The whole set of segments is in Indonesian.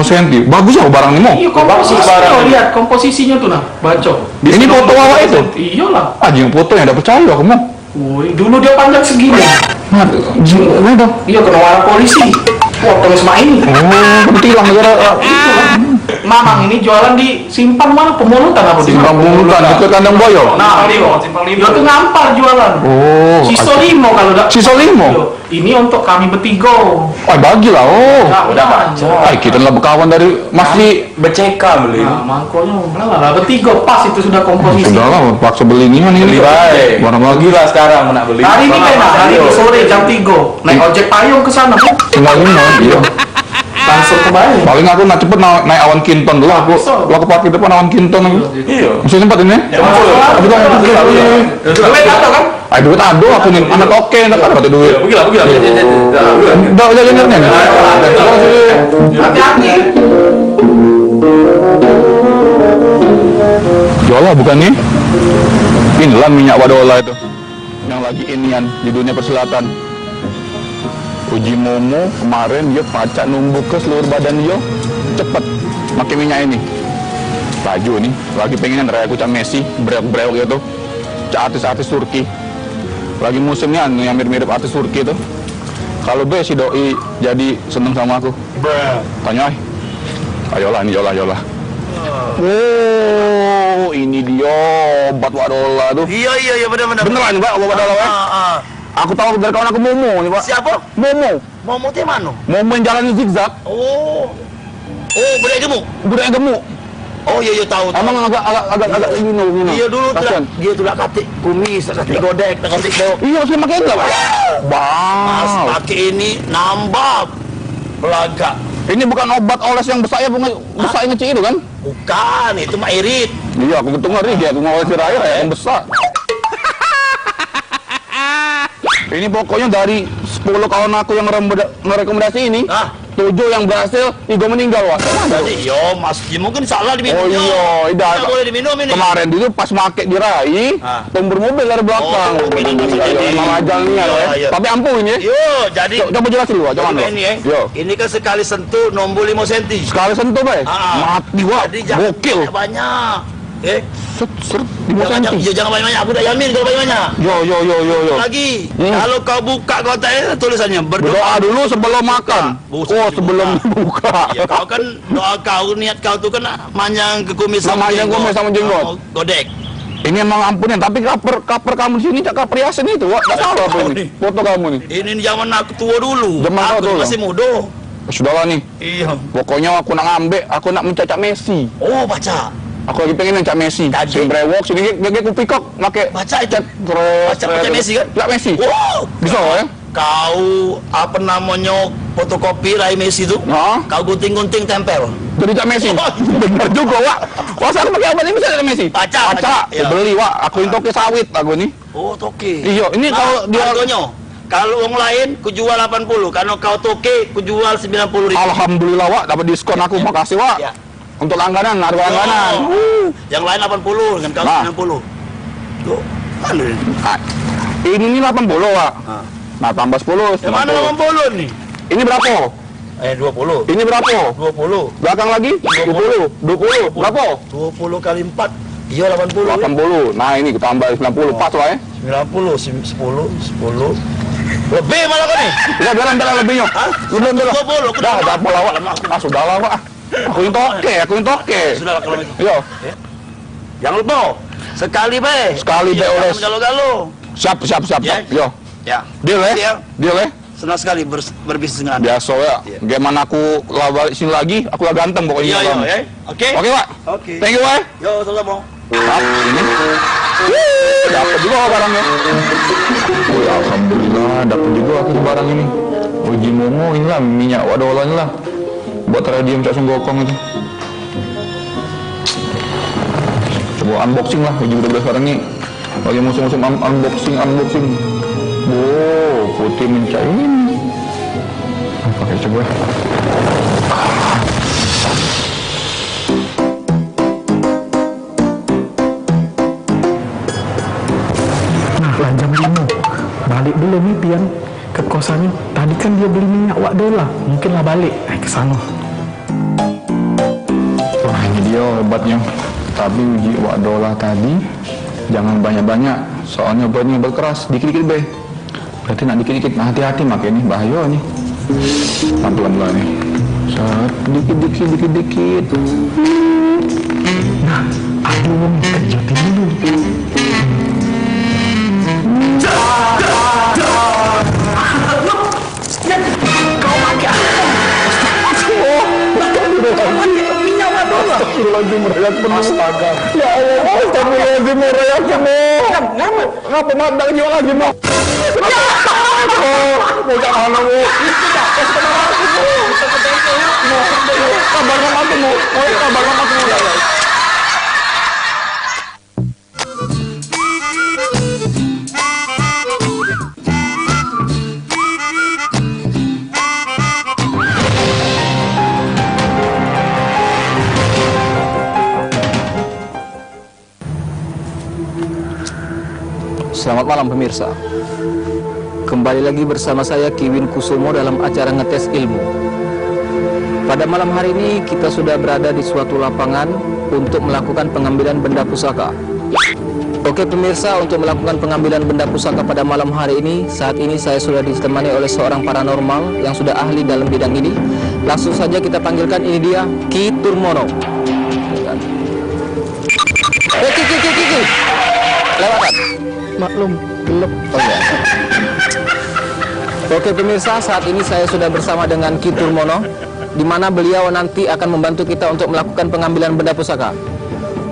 cm. Bagus ya barang ini mau. Iya, komposisinya lihat komposisinya tuh nah, baca. Ini foto awak itu. Iyalah. Yang foto yang ada percaya aku mau. Woi, dulu dia panjang segini. Nah, gimana dong? Iya, kena warna polisi. Potong sama ini. Oh, tilang gara. Mamang ini jualan di simpang mana pemulutan apa di Simpang Pemulutan dekat kandang Boyo. Nah, simpang limo. Dia tuh ngampar jualan. Oh. Siso limo kalau udah. Siso limo. Ini untuk kami bertiga. Oh, bagilah. Oh. Nah, udah baca. Ay, kita lah berkawan dari Masli. Beceka beli. Nah, mangkonya lah bertiga pas itu sudah komposisi. Sudah lah, paksa beli ini mana ini. Beli baik. Barang lagi lah sekarang nak beli. Hari ini kan, hari ini sore jam 3 naik ojek payung ke sana. Tinggal lima, iya. Langsung kembali. Paling aku nak cepet naik awan kinton dulu aku. Aku parkir depan awan kinton aku. Iya. Masih sempat ini? Ya, betul. Duit atau kan? Ay, duit aduh aku nih anak oke, nak ada duit. Pergilah. Udah jendernya. Hati-hati. Jola bukan nih? Inilah minyak wadola itu. Yang lagi inian di dunia persilatan. Uji Momo kemarin dia pacak numbuk ke seluruh badan dia cepet pakai minyak ini. Baju nih lagi pengen raya aku cak Messi breok gitu, cak artis-artis Turki. Lagi musimnya yang mirip-mirip artis Turki itu. Kalau be si doi jadi seneng sama aku. Tanya ayolah ini yolah. Oh ini dia obat wadola tuh. Iya benar. Beneran Mbak obat wadola ya? Aku tahu dari kawan aku Momo nih Pak. Siapa? Momo. Momo teh mana? Momo yang jalan zigzag. Oh, budak gemuk. Oh iya tahu. Emang agak ini. Iya dulu dia tuh kate kumis, kate godek, kate bau. Iya saya pakai enggak Pak? Mas pakai ini nambah belaga. Ini bukan obat oles yang besar ya, besar yang kecil itu kan? Bukan, itu mah irit. Iya, aku betul ngeri dia, aku ngoles air ya yang besar. Ini pokoknya dari 10 kawan aku yang merekomendasi ini, 7 yang berhasil, 3 meninggal wah. Jadi yo Mas Jim mungkin salah diminum. Oh iya, tidak boleh diminum ini. Kemarin dulu pas make dirai, tombol mobil dari belakang. Emang ajalnya ya. Tapi ampuh ini. Yo, jadi coba jelasin lu, jangan lu. Ini kan sekali sentuh nombor 5 cm. Sekali sentuh, Bay. Mati wah. Gokil. Banyak. Seret 5 cm. Jangan banyak-banyak, aku udah yamin kalau banyak-banyak. Yo. Lagi, kalau kau buka kotaknya tulisannya berdoa dulu sebelum makan. Sebelum buka. Ya, kau kan doa kau, niat kau tuh kan manjang ke kumis sama jenggot. Godek. Ini emang ampunin, tapi kaper kamu di sini cak perhiasan itu, Wak. Enggak salah apa ini? Foto kamu nih. Ini zaman aku tua dulu. Zaman aku masih muda. Sudahlah nih. Iya. Pokoknya aku nak ngambil, aku nak mencacak Messi. Oh, baca. Aku lagi pengen mencak Messi. Sini brewok, sini gak pikok, pakai baca itu. Baca Messi kan? Enggak Messi. Wow. Bisa ya? Kau apa namanya fotokopi Rai Messi itu? Kau gunting-gunting tempel. Jadi cak Messi. Benar juga, Wak. Wah, saya pakai apa ini bisa ada Messi? Baca. Beli, Wak. Aku ini toke sawit aku nih. Oh, toke. Iya, ini kalau dia harganya. Kalau orang lain ku jual 80, kalau kau toke ku jual 90.000. Alhamdulillah, Wak, dapat diskon aku. Makasih, Wak. Ya. Untuk langganan, harga langganan. Yang lain 80 dengan kau 90. Tuh, mana ini? Ini nih 80, Wak. Nah, tambah 10. Yang mana 80 nih? Ini berapa? 20. Ini berapa? 20. Belakang lagi? 20. Berapa? 20 kali 4. Iya 80. 80. Nah, ini tambah 90 pas lah ya. 90, 10. Lebih malah kan nih? Udah biaran lebihnya. Udah. 20. Dah pola, Wak. Sudah lah, Wak. Aku yang toke. Sudah kalau itu. Iya. Jangan lupa. Sekali be oleh galo-galo. Siap. Yo. Ya. Deal ya? Senang sekali berbisnis dengan Anda. Biasa ya. Gimana aku balik sini lagi, aku lah ganteng pokoknya. Iya. Oke, Pak. Oke. Thank you, Pak. Yo, sama-sama. Ini. Dapat juga barangnya. Oh, alhamdulillah, dapat juga aku barang ini. Uji Momo inilah minyak wadola lah. Buat radium cak sunggokong itu. Coba unboxing lah, uji udah sekarang nih. Lagi musim-musim unboxing. Wow, putih mencak ini. Pakai coba. Nah, jam 5. Balik dulu nih Pian ke kosannya. Tadi kan dia beli minyak wadola. Mungkinlah balik ke sana. obatnya. Tapi uji wadolah tadi jangan banyak-banyak, soalnya obatnya obat keras, dikit-dikit be. Berarti nak dikit-dikit, nah, hati-hati makai ini, bahaya nih. Pelan-pelan nih. Set, dikit-dikit. Nah, aduh, kejutin dulu. Astagfirullahaladzim, merayak penuh. Astaga. Ya Allah, astagfirullahaladzim, merayak penuh. Ngapa mandang jiwa lagi, Mak? Mau jangan mau. Kabarnya mati, mau. Kabarnya mati, mau. Selamat malam pemirsa. Kembali lagi bersama saya Kiwin Kusumo dalam acara Ngetes Ilmu. Pada malam hari ini kita sudah berada di suatu lapangan untuk melakukan pengambilan benda pusaka. Oke pemirsa, untuk melakukan pengambilan benda pusaka pada malam hari ini, saat ini saya sudah ditemani oleh seorang paranormal yang sudah ahli dalam bidang ini. Langsung saja kita panggilkan, ini dia Ki Turmono. Ki. Lewatan. Maklum, gelap. Oh ya. Oke pemirsa, saat ini saya sudah bersama dengan Ki Turmono, di mana beliau nanti akan membantu kita untuk melakukan pengambilan benda pusaka.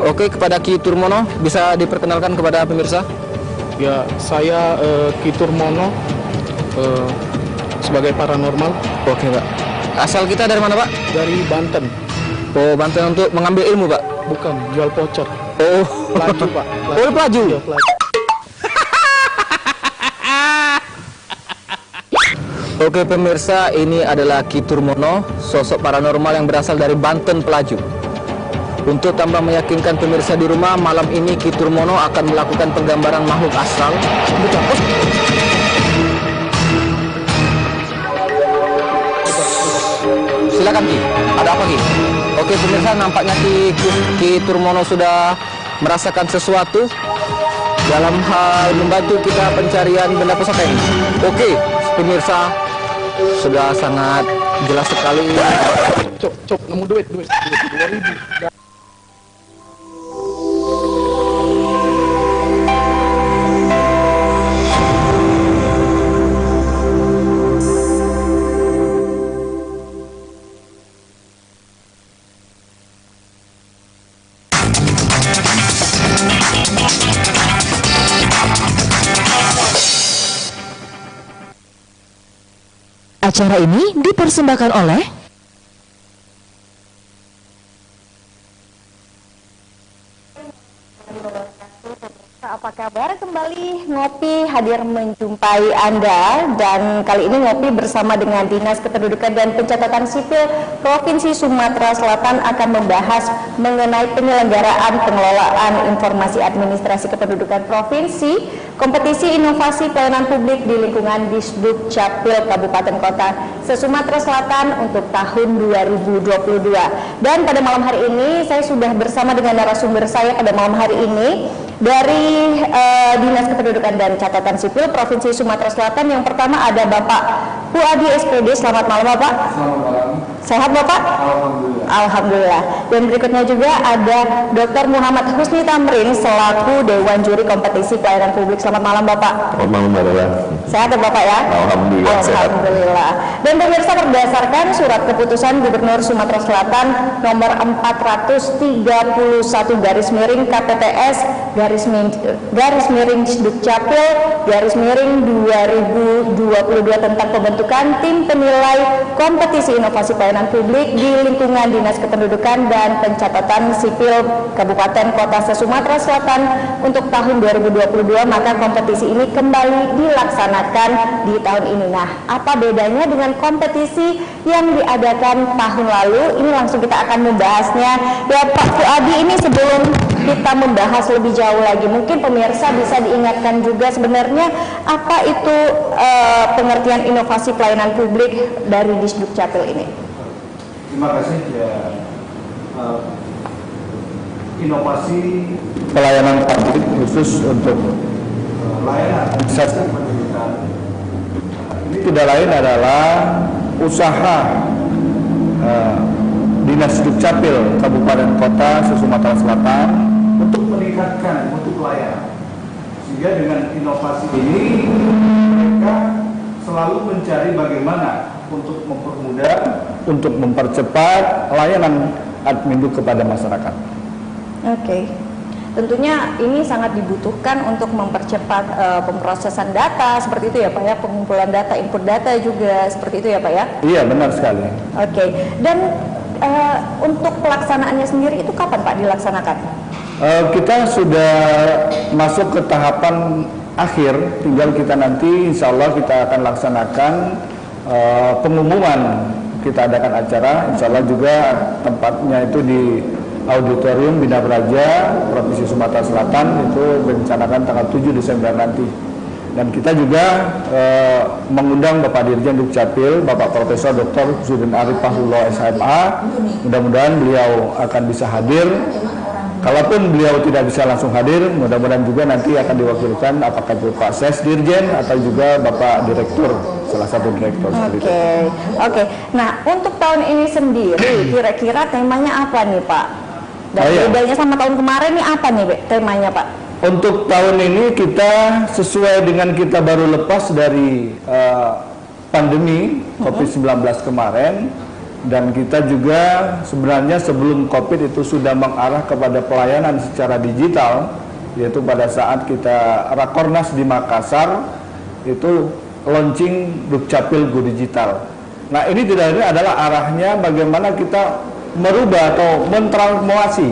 Oke, kepada Ki Turmono, bisa diperkenalkan kepada pemirsa? Ya, saya Ki Turmono sebagai paranormal. Oke Pak. Asal kita dari mana Pak? Dari Banten. Oh, Banten, untuk mengambil ilmu Pak? Bukan, jual pocor. Oh, Pelaju Pak. Oh, pelaju. Ya, pelaju. Oke pemirsa, ini adalah Ki Turmono, sosok paranormal yang berasal dari Banten, Pelaju. Untuk tambah meyakinkan pemirsa di rumah, malam ini Ki Turmono akan melakukan penggambaran makhluk astral. Silakan Ki, ada apa Ki? Oke pemirsa, nampaknya Ki Turmono sudah merasakan sesuatu dalam hal membantu kita pencarian benda pusaka ini. Oke pemirsa, sudah sangat jelas sekali. Cok, nemu duit 2.000. Acara ini dipersembahkan oleh apa kabar? Kembali Ngopi hadir menjumpai Anda, dan kali ini Ngopi bersama dengan Dinas Kependudukan dan Pencatatan Sipil Provinsi Sumatera Selatan akan membahas mengenai penyelenggaraan pengelolaan informasi administrasi kependudukan provinsi, kompetisi inovasi pelayanan publik di lingkungan Disduk Capil Kabupaten Kota se-Sumatera Selatan untuk tahun 2022. Dan pada malam hari ini saya sudah bersama dengan narasumber saya pada malam hari ini dari Dinas Kependudukan dan Catatan Sipil Provinsi Sumatera Selatan. Yang pertama ada Bapak Puadi SPD. Selamat malam Bapak. Selamat malam. Sehat Bapak? Alhamdulillah. Alhamdulillah. Dan berikutnya juga ada Dr. Muhammad Husni Tamrin selaku Dewan Juri Kompetisi Pelayanan Publik. Selamat malam Bapak. Selamat malam, Mbak. Sehat ya Bapak ya? Alhamdulillah, sehat. Alhamdulillah. Dan pemirsa, berdasarkan surat keputusan Gubernur Sumatera Selatan nomor 431 garis miring KPPS garis miring Dukcapil garis miring 2022 tentang pembentukan tim penilai kompetisi inovasi pelayanan publik di lingkungan Dinas Kependudukan dan Pencatatan Sipil Kabupaten Kota se-Sumatera Selatan untuk tahun 2022, maka kompetisi ini kembali dilaksanakan di tahun ini. Nah, apa bedanya dengan kompetisi yang diadakan tahun lalu? Ini langsung kita akan membahasnya. Ya Pak Fuadi, ini sebelum kita membahas lebih jauh lagi, mungkin pemirsa bisa diingatkan juga sebenarnya apa itu pengertian inovasi pelayanan publik dari Disduk Capil ini. Terima kasih ya. inovasi pelayanan publik khusus untuk layanan administrasi pendidikan. Ini tidak lain adalah usaha Dinas Dukcapil Kabupaten Kota se-Sumatera Selatan untuk meningkatkan mutu pelayanan. Sehingga dengan inovasi ini mereka selalu mencari bagaimana untuk mempermudah, untuk mempercepat layanan adminduk kepada masyarakat. Oke. Tentunya ini sangat dibutuhkan untuk mempercepat pemrosesan data seperti itu ya Pak ya, pengumpulan data, input data juga seperti itu ya Pak ya? Iya, benar sekali. Oke. Dan untuk pelaksanaannya sendiri itu kapan Pak dilaksanakan? Kita sudah masuk ke tahapan akhir, tinggal kita nanti insya Allah kita akan laksanakan pengumuman. Kita adakan acara, insya Allah juga tempatnya itu di Auditorium Bina Praja, Provinsi Sumatera Selatan, itu direncanakan tanggal 7 Desember nanti. Dan kita juga mengundang Bapak Dirjen Dukcapil, Bapak Profesor Dr. Zudin Arif Fahullah SHMA. Mudah-mudahan beliau akan bisa hadir. Kalaupun beliau tidak bisa langsung hadir, mudah-mudahan juga nanti akan diwakilkan apakah itu Pak Ses Dirjen atau juga Bapak Direktur, salah satu direktur. Oke. Nah, untuk tahun ini sendiri kira-kira temanya apa nih Pak? Dan bedanya sama tahun kemarin nih apa nih temanya Pak? Untuk tahun ini kita sesuai dengan kita baru lepas dari pandemi COVID-19 kemarin, dan kita juga sebenarnya sebelum COVID itu sudah mengarah kepada pelayanan secara digital, yaitu pada saat kita Rakornas di Makassar itu launching Dukcapil Go Digital. Nah, ini tidak lain adalah arahnya bagaimana kita merubah atau mentransformasi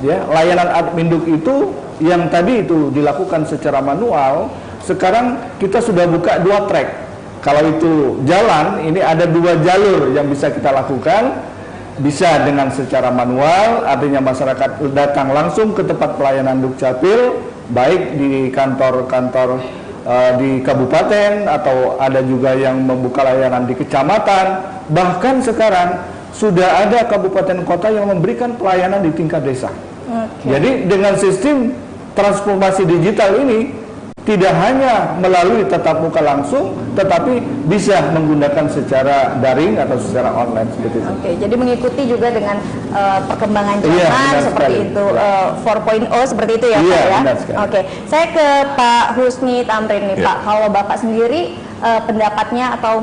ya layanan adminduk itu yang tadi itu dilakukan secara manual, sekarang kita sudah buka 2 track. Kalau itu jalan, ini ada 2 jalur yang bisa kita lakukan. Bisa dengan secara manual, artinya masyarakat datang langsung ke tempat pelayanan Dukcapil, baik di kantor-kantor di kabupaten, atau ada juga yang membuka layanan di kecamatan. Bahkan sekarang sudah ada kabupaten kota yang memberikan pelayanan di tingkat desa. Jadi dengan sistem transformasi digital ini, tidak hanya melalui tatap muka langsung, tetapi bisa menggunakan secara daring atau secara online seperti itu. Oke, jadi mengikuti juga dengan perkembangan zaman seperti itu, 4.0 seperti itu ya Pak ya? Oke, saya ke Pak Husni Tamrin nih Pak. Kalau Bapak sendiri pendapatnya atau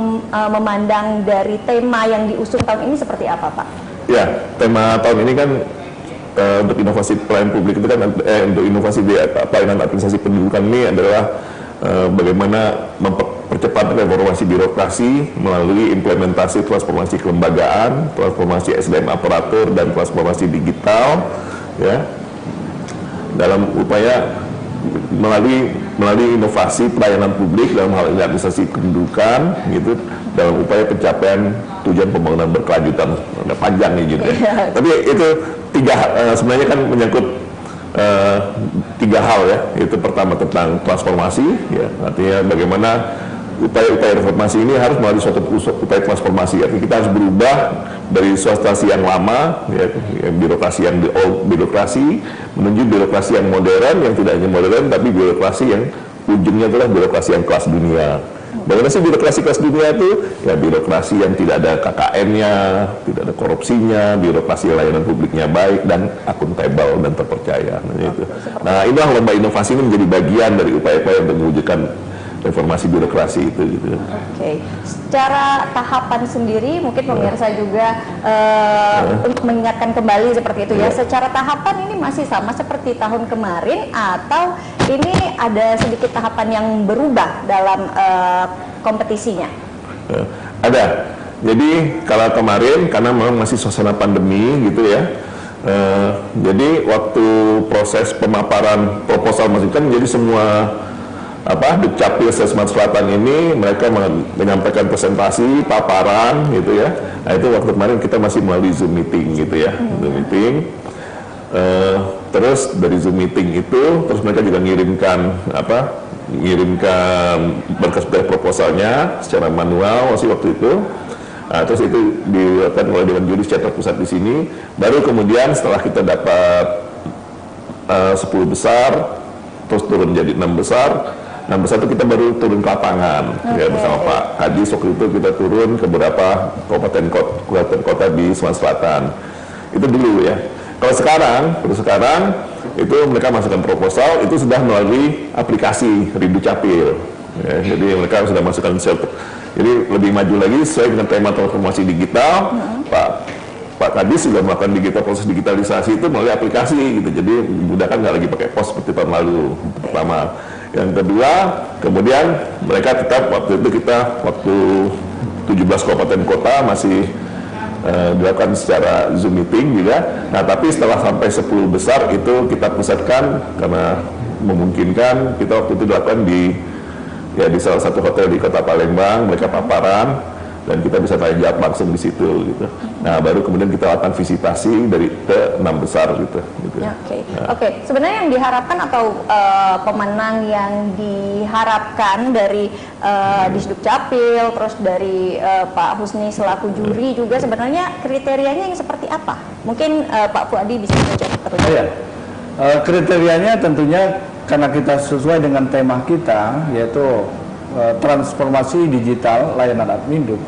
memandang dari tema yang diusung tahun ini seperti apa Pak? Ya, tema tahun ini kan untuk inovasi pelayanan publik itu kan untuk inovasi di pelayanan administrasi pendidikan ini adalah bagaimana mempercepat reformasi birokrasi melalui implementasi transformasi kelembagaan, transformasi SDM aparatur, dan transformasi digital ya, dalam upaya melalui inovasi pelayanan publik dalam hal ini administrasi kependudukan gitu, dalam upaya pencapaian tujuan pembangunan berkelanjutan. Panjang nih gitu ya. Tapi itu sebenarnya kan menyangkut 3 hal ya. Itu pertama tentang transformasi ya, artinya bagaimana upaya-upaya reformasi ini harus melalui suatu upaya transformasi. Artinya kita harus berubah dari situasi yang lama ya, birokrasi yang birokrasi menuju birokrasi yang modern, yang tidak hanya modern tapi birokrasi yang ujungnya adalah birokrasi yang kelas dunia. Bagaimana sih birokrasi kelas dunia itu? Ya birokrasi yang tidak ada KKN-nya, tidak ada korupsinya, birokrasi layanan publiknya baik dan akuntabel dan terpercaya. Nah, inilah lomba inovasi ini menjadi bagian dari upaya-upaya untuk mewujudkan reformasi birokrasi itu gitu. Oke. Secara tahapan sendiri mungkin pemirsa juga untuk mengingatkan kembali seperti itu ya. Secara tahapan ini masih sama seperti tahun kemarin atau ini ada sedikit tahapan yang berubah dalam kompetisinya? Ada. Jadi kalau kemarin karena memang masih suasana pandemi gitu ya. Jadi waktu proses pemaparan proposal masih kan jadi semua Dukcapil Sumatera Selatan ini mereka menyampaikan presentasi, paparan gitu ya. Nah itu waktu kemarin kita masih melalui Zoom meeting gitu ya, Zoom meeting. Terus dari Zoom meeting itu, terus mereka juga ngirimkan berkas-berkas proposalnya secara manual masih waktu itu. Nah, terus itu dilakukan oleh Dewan Juri secara pusat di sini. Baru kemudian setelah kita dapat 10 besar, terus turun jadi 6 besar. 6 besar itu kita baru turun ke lapangan, ya bersama Pak Kadis. Waktu itu kita turun ke beberapa kabupaten kota di Sumatera Selatan. Itu dulu ya. Kalau sekarang itu mereka masukkan proposal, itu sudah melalui aplikasi Rindu Capil. Ya, jadi mereka sudah masukkan jadi lebih maju lagi sesuai dengan tema transformasi digital. Pak Kadis sudah melakukan proses digitalisasi itu melalui aplikasi gitu. Jadi memudahkan, nggak lagi pakai pos seperti tahun lalu. Pertama. Yang kedua, kemudian mereka tetap waktu 17 kabupaten kota masih dilakukan secara Zoom meeting juga. Nah, tapi setelah sampai 10 besar itu kita pusatkan karena memungkinkan, kita waktu itu dilakukan di salah satu hotel di Kota Palembang. Mereka paparan dan kita bisa tanya jawab langsung di situ gitu. Nah, baru kemudian kita lakukan visitasi dari ke 6 besar gitu. Oke. Sebenarnya yang diharapkan atau pemenang yang diharapkan dari Disduk Capil, terus dari Pak Husni selaku juri juga sebenarnya kriterianya yang seperti apa? Mungkin Pak Fuadi bisa menjawab terus. Kriterianya tentunya karena kita sesuai dengan tema kita, yaitu transformasi digital layanan Adminduk.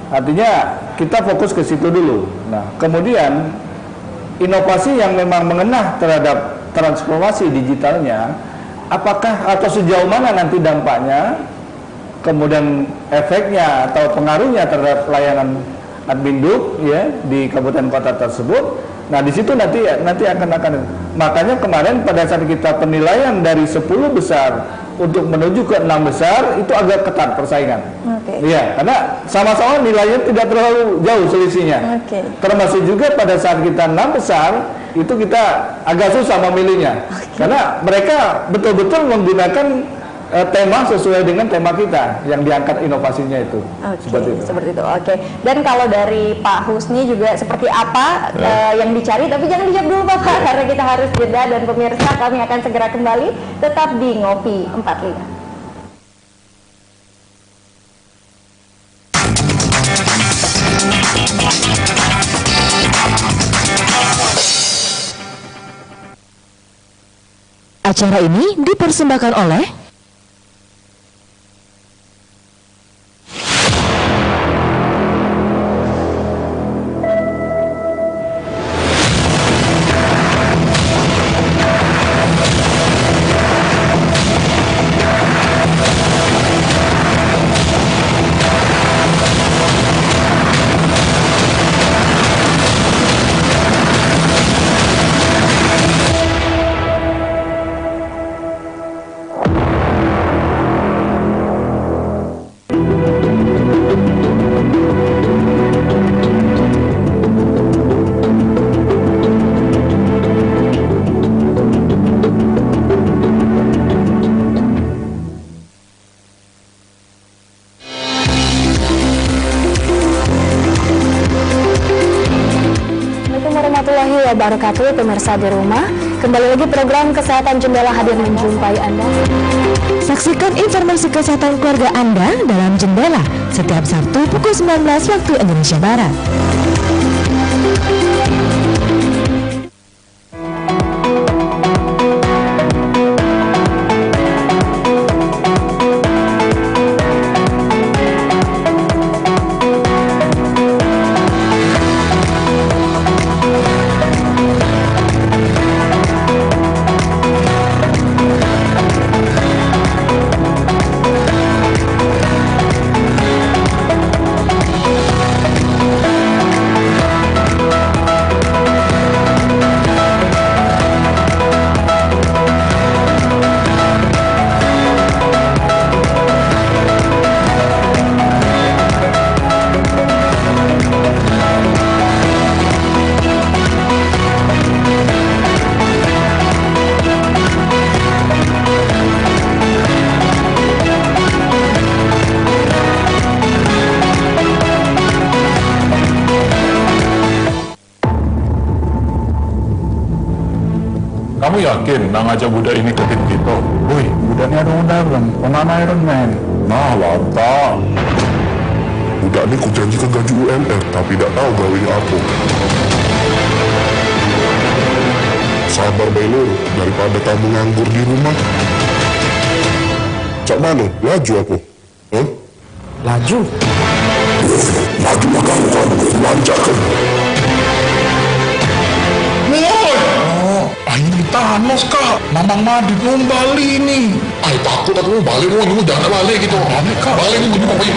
Artinya kita fokus ke situ dulu. Nah, kemudian inovasi yang memang mengenah terhadap transformasi digitalnya, apakah atau sejauh mana nanti dampaknya, kemudian efeknya atau pengaruhnya terhadap layanan Adminduk ya di kabupaten kota tersebut. Nah, di situ nanti akan makanya kemarin pada saat kita penilaian dari 10 besar untuk menuju ke 6 besar itu agak ketat persaingan. Iya, karena sama-sama nilainya tidak terlalu jauh selisihnya. Termasuk juga pada saat kita 6 besar itu kita agak susah memilihnya. Karena mereka betul-betul menggunakan tema sesuai dengan tema kita yang diangkat inovasinya itu. Seperti itu. Dan kalau dari Pak Husni juga seperti apa yang dicari, tapi jangan dijawab dulu Bapak karena kita harus jeda, dan pemirsa kami akan segera kembali tetap di Ngopi 45. Acara ini dipersembahkan oleh wabarakatuh, pemirsa di rumah. Kembali lagi program Kesehatan Jendela hadir menjumpai Anda. Saksikan informasi kesehatan keluarga Anda dalam Jendela setiap Sabtu pukul 19 waktu Indonesia Barat. Kamu yakin nang aja budak ini ke tim kita? Woi, budak ini ada undangan, pemain Iron Man. Nah, lantang. Budak ini ku janjikan gaji UMR, tapi tidak tahu gawe apa. sabar belur daripada kamu nganggur di rumah. Cak mana? Laju aku. Hah? Laju. Laju makan kamu, manjakan. Ini Thanos kak, Mamang Madrid mau balik nih. Takut aku mau balik, mau jangan balik gitu. Balik nih, pokoknya.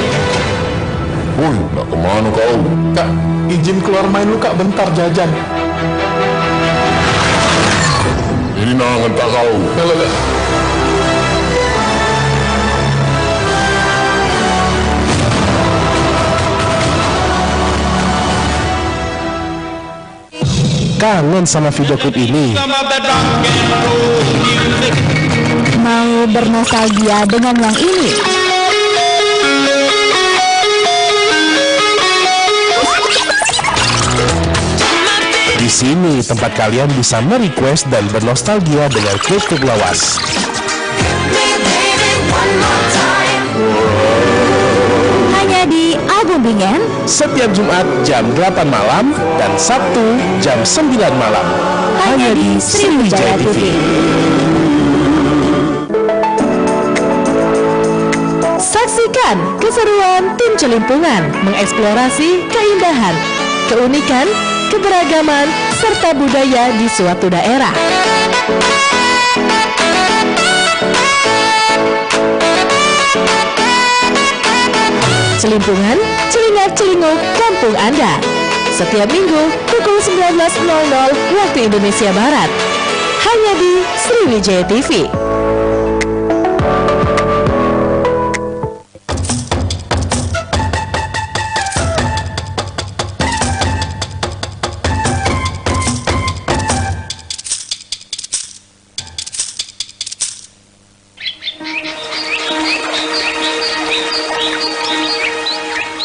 Woi, nak kemana kau? Kak, izin keluar main lu kak, bentar jajan. Ini nangan tak kau. Yalah. Kangen sama video klip ini? Mau bernostalgia dengan yang ini? Di sini tempat kalian bisa merequest dan bernostalgia dengan klip-klip lawas. Hanya di Album Bingen setiap Jumat jam 8 malam dan Sabtu jam 9 malam. Hanya di Sriwijaya TV. Saksikan keseruan tim Celimpungan mengeksplorasi keindahan, keunikan, keberagaman, serta budaya di suatu daerah. Celimpungan, celingar-celinguk kampung Anda. Setiap minggu pukul 19.00 waktu Indonesia Barat. Hanya di Sriwijaya TV.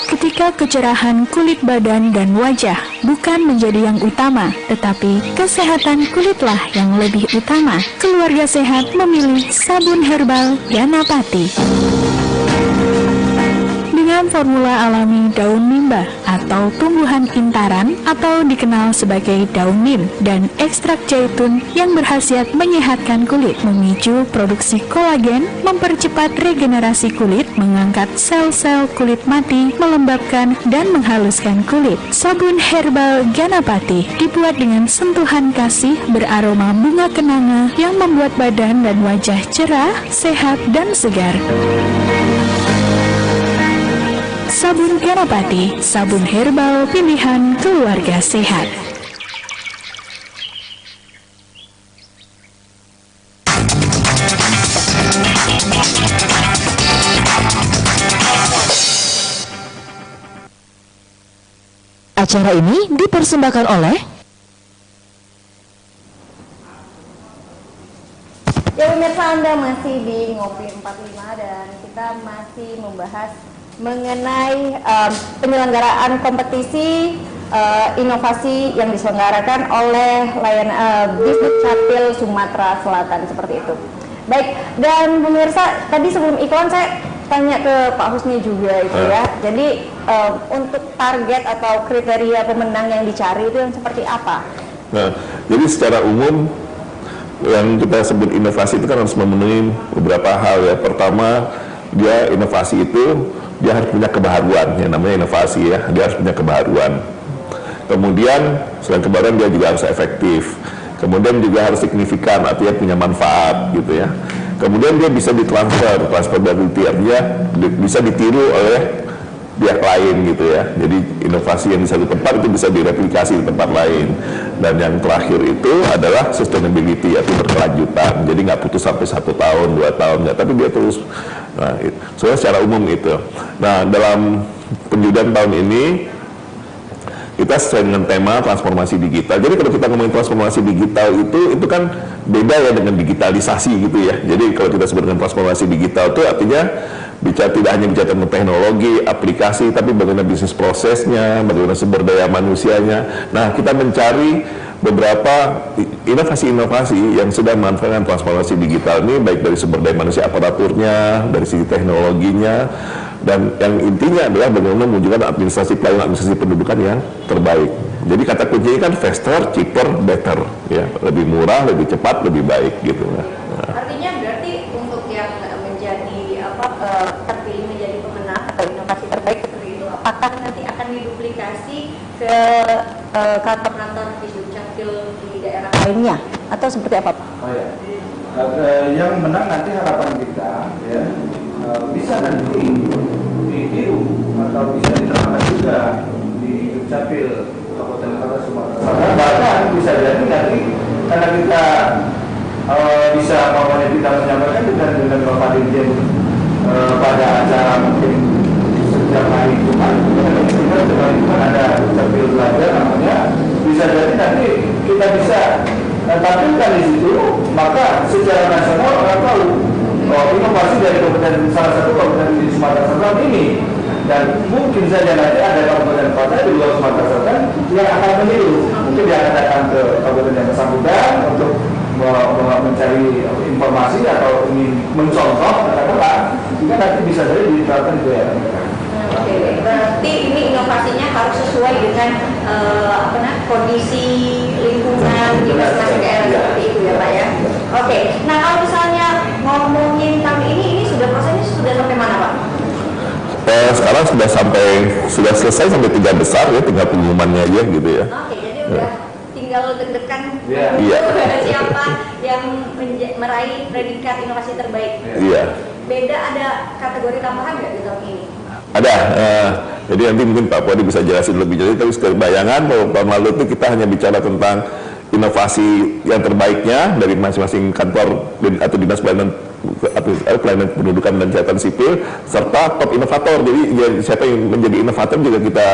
Ketika kecerahan kulit badan dan wajah bukan menjadi yang utama, tetapi kesehatan kulitlah yang lebih utama. Keluarga sehat memilih sabun herbal Ganapati. Dengan formula alami daun mimba atau tumbuhan intaran atau dikenal sebagai daun nim dan ekstrak zaitun yang berkhasiat menyehatkan kulit, memicu produksi kolagen, mempercepat regenerasi kulit, mengangkat sel-sel kulit mati, melembabkan dan menghaluskan kulit. Sabun herbal Ganapati dibuat dengan sentuhan kasih beraroma bunga kenanga yang membuat badan dan wajah cerah, sehat dan segar. Sabun Ganapati, sabun herbal pilihan keluarga sehat. Acara ini dipersembahkan oleh Ya pemirsa, Anda masih di Ngopi 45 dan kita masih membahas mengenai penyelenggaraan kompetisi inovasi yang diselenggarakan oleh Bisnis Capil Sumatera Selatan, seperti itu. Baik, dan pemirsa, tadi sebelum iklan saya tanya ke Pak Husni juga itu ya. Jadi untuk target atau kriteria pemenang yang dicari itu yang seperti apa? Nah, jadi secara umum yang kita sebut inovasi itu kan harus memenuhi beberapa hal ya. Pertama, dia inovasi itu dia harus punya kebaharuan, yang namanya inovasi ya, dia harus punya kebaharuan. Kemudian selain kebaharuan dia juga harus efektif. Kemudian juga harus signifikan, artinya punya manfaat gitu ya. Kemudian dia bisa transferability, artinya bisa ditiru oleh pihak lain gitu ya. Jadi inovasi yang di satu tempat itu bisa direplikasi di tempat lain. Dan yang terakhir itu adalah sustainability, yaitu berkelanjutan. Jadi nggak putus sampai 1 tahun, 2 tahun, nggak, tapi dia terus. Nah, soalnya secara umum itu. Nah, dalam penjudan tahun ini kita sesuai dengan tema transformasi digital. Jadi kalau kita ngomongin transformasi digital itu kan beda ya dengan digitalisasi gitu ya. Jadi kalau kita sebut dengan transformasi digital itu artinya tidak hanya bicara tentang teknologi, aplikasi, tapi bagaimana bisnis prosesnya, bagaimana sumber daya manusianya. Nah, kita mencari beberapa inovasi-inovasi yang sudah memanfaatkan transformasi digital ini, baik dari sumber daya manusia, aparaturnya, dari sisi teknologinya, dan yang intinya adalah bagaimana mewujudkan administrasi pelayanan administrasi pendudukan yang terbaik. Jadi kata kuncinya kan faster, cheaper, better, ya, lebih murah, lebih cepat, lebih baik gitu. Artinya berarti untuk yang menjadi terpilih menjadi pemenang atau inovasi terbaik seperti itu, apakah nanti akan diduplikasi ke kantor-kantor di Dukcapil di daerah lainnya atau seperti apa, Pak? Oh ya, yang menang nanti harapan kita ya bisa nanti ditiru atau bisa diterapkan juga di Dukcapil Kabupaten Kota Sumatera Selatan. Bahkan bisa jadi nanti karena kita bisa kita menyampaikan dengan Bapak Dirjen pada acara mungkin setiap hari Jumat, kita sedang ada Dukcapil belajar namanya, bisa jadi nanti kita bisa tampilkan di situ, maka secara nasional orang tahu inovasi dari salah satu kabupaten di Sumatera Selatan ini, dan mungkin saja nanti ada kabupaten kota di luar Sumatera Selatan yang akan meniru, mungkin dia akan datang ke kabupaten yang bersangkutan untuk mencari informasi atau ingin mencontoh katakanlah, sehingga nanti bisa saja diterapkan di daerah mereka. Oke, berarti ini inovasinya harus sesuai dengan kondisi lingkungan di masing-masing daerah seperti itu ya Pak ya. Oke, nah kalau misalnya ngomongin tahun ini sudah prosesnya sudah sampai mana Pak? Sekarang sudah selesai sampai 3 besar ya, tinggal pengumumannya aja gitu ya. Oke, jadi udah tinggal deg-degan siapa yang meraih predikat inovasi terbaik. Iya. Beda ada kategori tambahan nggak di tahun ini? Ada, jadi nanti mungkin Pak Puadi bisa jelasin lebih jauh. Tapi sekedar bayangan bahwa tahun lalu itu kita hanya bicara tentang inovasi yang terbaiknya dari masing-masing kantor atau dinas pelayanan pendudukan dan catatan sipil serta top inovator. Jadi siapa yang menjadi inovator juga kita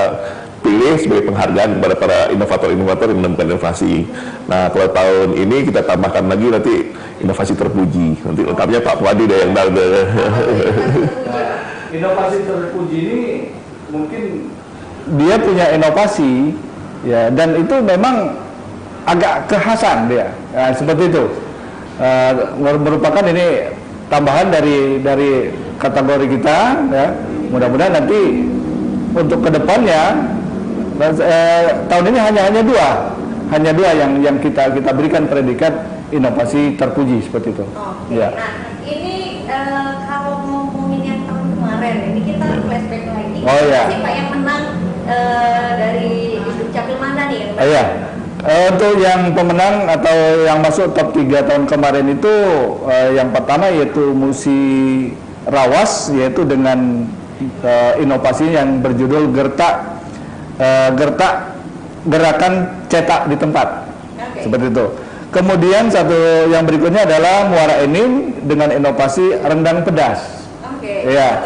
pilih sebagai penghargaan kepada para inovator-inovator yang menemukan inovasi. Nah, kalau tahun ini kita tambahkan lagi nanti inovasi terpuji. Nanti lengkapnya Pak Puadi deh yang tahu. Inovasi terpuji ini mungkin dia punya inovasi ya, dan itu memang agak kekhasan dia seperti itu, merupakan ini tambahan dari kategori kita ya. Mudah-mudahan nanti untuk kedepannya tahun ini hanya dua yang kita berikan predikat inovasi terpuji seperti itu. Ya. Nah ini kalau ngomongin yang tahun kemarin ini kita flashback lagi. Siapa yang menang dari Dukcapil mana nih? Untuk yang pemenang atau yang masuk top 3 tahun kemarin itu yang pertama yaitu Musi Rawas, yaitu dengan inovasi yang berjudul gerakan cetak di tempat. Seperti itu. Kemudian satu yang berikutnya adalah Muara Enim dengan inovasi rendang pedas. Iya.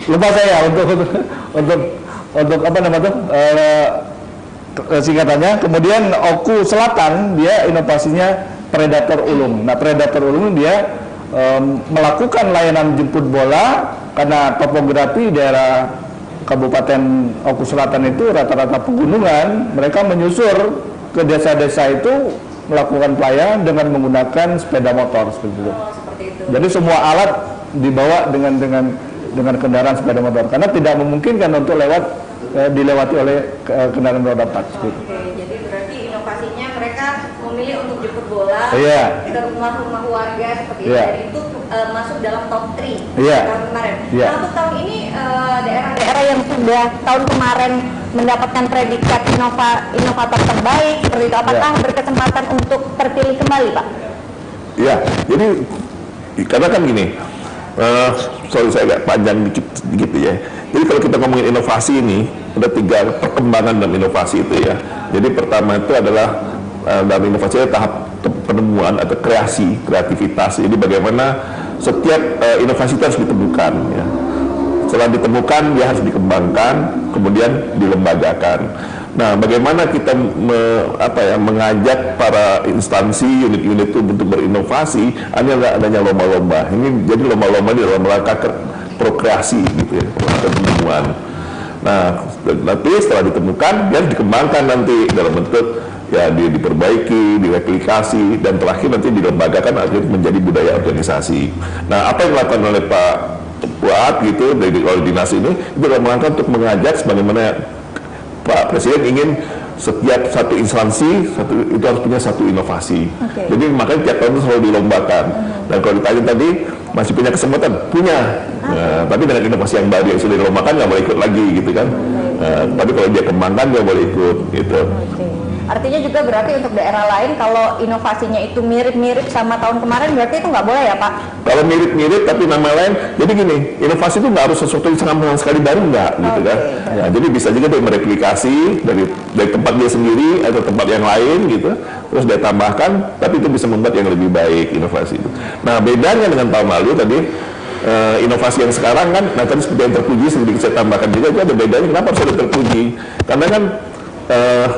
Lupa saya untuk apa namanya singkatannya. Kemudian Oku Selatan dia inovasinya Predator Ulung. Nah, Predator Ulung dia melakukan layanan jemput bola karena topografi daerah Kabupaten Oku Selatan itu rata-rata pegunungan. Mereka menyusur ke desa-desa itu melakukan pelayanan dengan menggunakan sepeda motor seperti itu. Jadi semua alat dibawa dengan kendaraan sepeda motor karena tidak memungkinkan untuk dilewati oleh kendaraan roda 4. Oke, jadi berarti inovasinya mereka memilih untuk jemput bola ke rumah-rumah warga seperti itu, dan itu masuk dalam top 3 tahun kemarin. Nah, untuk tahun ini daerah-daerah yang sudah tahun kemarin mendapatkan predikat inovator terbaik seperti itu, apakah berkesempatan untuk terpilih kembali, Pak? Ya, jadi karena kan gini, sorry saya agak panjang dikit ya. Jadi kalau kita ngomongin inovasi ini, ada 3 perkembangan dalam inovasi itu ya. Jadi pertama itu adalah dalam inovasi tahap penemuan atau kreativitas. Jadi bagaimana setiap inovasi itu harus ditemukan ya. Setelah ditemukan dia harus dikembangkan, kemudian dilembagakan. Nah, bagaimana kita mengajak para instansi, unit-unit itu untuk berinovasi, adanya lomba-lomba. Ini jadi lomba-lomba di dalam rangka prokreasi gitu ya, penemuan. Nah, nanti setelah ditemukan dia dikembangkan nanti dalam bentuk ya diperbaiki, direplikasi, dan terakhir nanti dilembagakan akhirnya menjadi budaya organisasi. Nah, apa yang dilakukan oleh Pak Buat gitu dari dinas ini itu dalam rangka untuk mengajak sebagaimana Pak Presiden ingin setiap satu instansi itu harus punya satu inovasi. Jadi makanya tiap tahun itu selalu dilombakan. Dan kalau ditanya tadi masih punya kesempatan, punya. Tapi dengan inovasi yang baru yang sudah dilombakan nggak boleh ikut lagi gitu kan. Tapi kalau dia kembangkan dia boleh ikut gitu. Artinya juga berarti untuk daerah lain kalau inovasinya itu mirip-mirip sama tahun kemarin berarti itu nggak boleh ya Pak? Kalau mirip-mirip tapi nama lain, jadi gini, inovasi itu nggak harus sesuatu yang sama sekali baru nggak, gitu kan? Ya, jadi bisa juga dia mereplikasi dari tempat dia sendiri atau tempat yang lain gitu, terus dia tambahkan, tapi itu bisa membuat yang lebih baik inovasi itu. Nah bedanya dengan tahun lalu tadi. Inovasi yang sekarang kan, nah tadi seperti yang terpuji sedikit saya tambahkan juga itu ada bedanya. Kenapa harus ada terpuji? Karena kan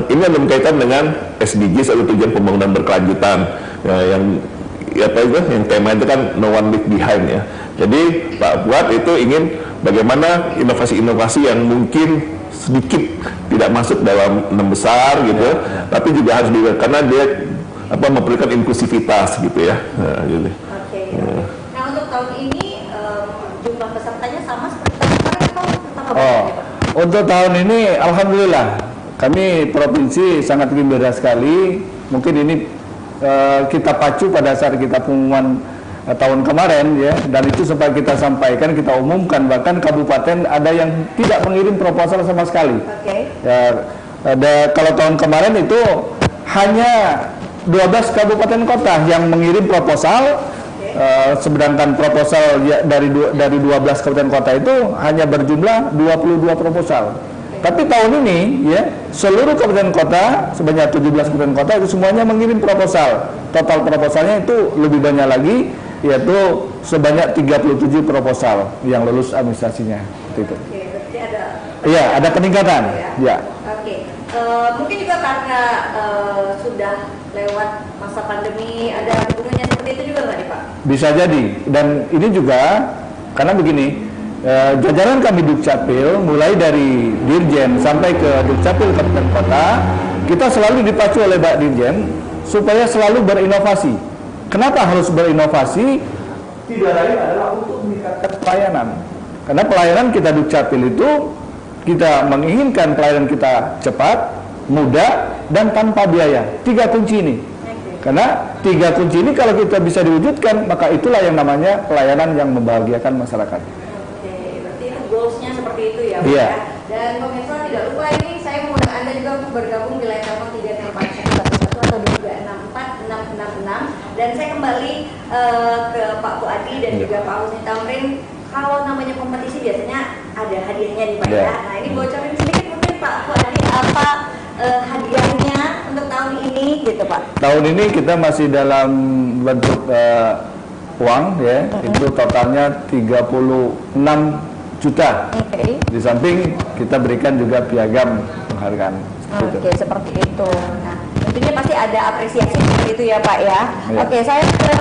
ini ada berkaitan dengan SDGs atau tujuan pembangunan berkelanjutan yang apa itu yang tema itu kan no one leave behind ya. Jadi Pak Fuad itu ingin bagaimana inovasi-inovasi yang mungkin sedikit tidak masuk dalam 6 besar gitu, tapi juga harus karena dia memperlukan inklusivitas gitu ya. Nah, gitu. Nah untuk tahun ini jumlah pesertanya sama seperti tahun kemarin atau tambah banyak? Untuk tahun ini alhamdulillah kami provinsi sangat gembira sekali. Mungkin ini kita pacu pada saat kita pengumuman tahun kemarin ya, dan itu sempat kita sampaikan, kita umumkan, bahkan kabupaten ada yang tidak mengirim proposal sama sekali. Ya, kalau tahun kemarin itu hanya 12 kabupaten kota yang mengirim proposal. Sedangkan proposal dari 12 kabupaten kota itu hanya berjumlah 22 proposal. Tapi tahun ini ya seluruh kabupaten kota sebanyak 17 kabupaten kota itu semuanya mengirim proposal. Total proposalnya itu lebih banyak lagi, yaitu sebanyak 37 proposal yang lulus administrasinya. Itu. Berarti ada. Iya, ada peningkatan. Ya. Mungkin juga karena sudah lewat masa pandemi, ada hubungannya seperti itu juga nggak nih Pak? Bisa jadi, dan ini juga karena begini, jajaran kami Dukcapil mulai dari Dirjen sampai ke Dukcapil Kabupaten Kota, kita selalu dipacu oleh Pak Dirjen supaya selalu berinovasi. Kenapa harus berinovasi? Tidak lain adalah untuk meningkatkan pelayanan. Karena pelayanan kita Dukcapil itu kita menginginkan pelayanan kita cepat, mudah, dan tanpa biaya. 3 kunci ini. Karena 3 kunci ini kalau kita bisa diwujudkan, maka itulah yang namanya pelayanan yang membahagiakan masyarakat. Berarti itu goals-nya seperti itu ya Pak? Iya. Dan pemirsa tidak lupa ini saya mengundang Anda juga untuk bergabung di line telepon 38411 atau 2646666. Dan saya kembali ke Pak Fuadi dan juga Pak Husni Tamrin. Kalau namanya kompetisi biasanya ada hadiahnya nih Pak ya. Nah ini bocorin sedikit mungkin Pak Fuadi apa hadiahnya untuk tahun ini gitu Pak? Tahun ini kita masih dalam bentuk uang ya, itu totalnya 36 juta. Di samping kita berikan juga piagam penghargaan. Seperti itu. Nah tentunya pasti ada apresiasi seperti itu ya Pak ya. Saya ke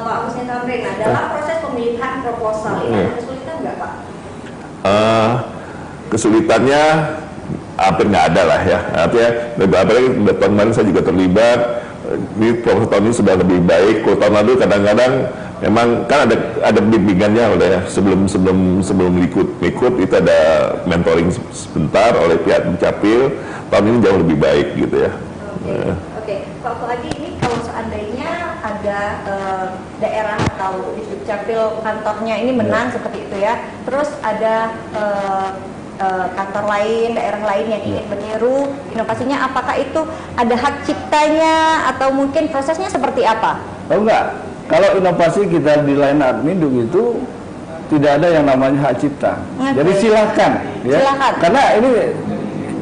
Pak Husni Tamrin. Nah dalam proses pemilihan proposal ini ada kesulitan nggak Pak? Kesulitannya hampir nggak ada lah ya. Artinya apalagi tahun kemarin saya juga terlibat. Ini proposal tahun ini sudah lebih baik. Kalau tahun lalu kadang-kadang memang kan ada bimbingannya oleh sebelum ikut itu ada mentoring sebentar oleh pihak Dukcapil. Tahun ini jauh lebih baik gitu ya. Pak Fuadi, ini kalau seandainya ada daerah atau di Dukcapil kantornya ini menang seperti itu ya, terus ada kantor lain, daerah lain yang ingin meniru inovasinya, apakah itu ada hak ciptanya atau mungkin prosesnya seperti apa? Oh enggak, kalau inovasi kita di line Adminduk itu tidak ada yang namanya hak cipta. Jadi silakan ya. Karena ini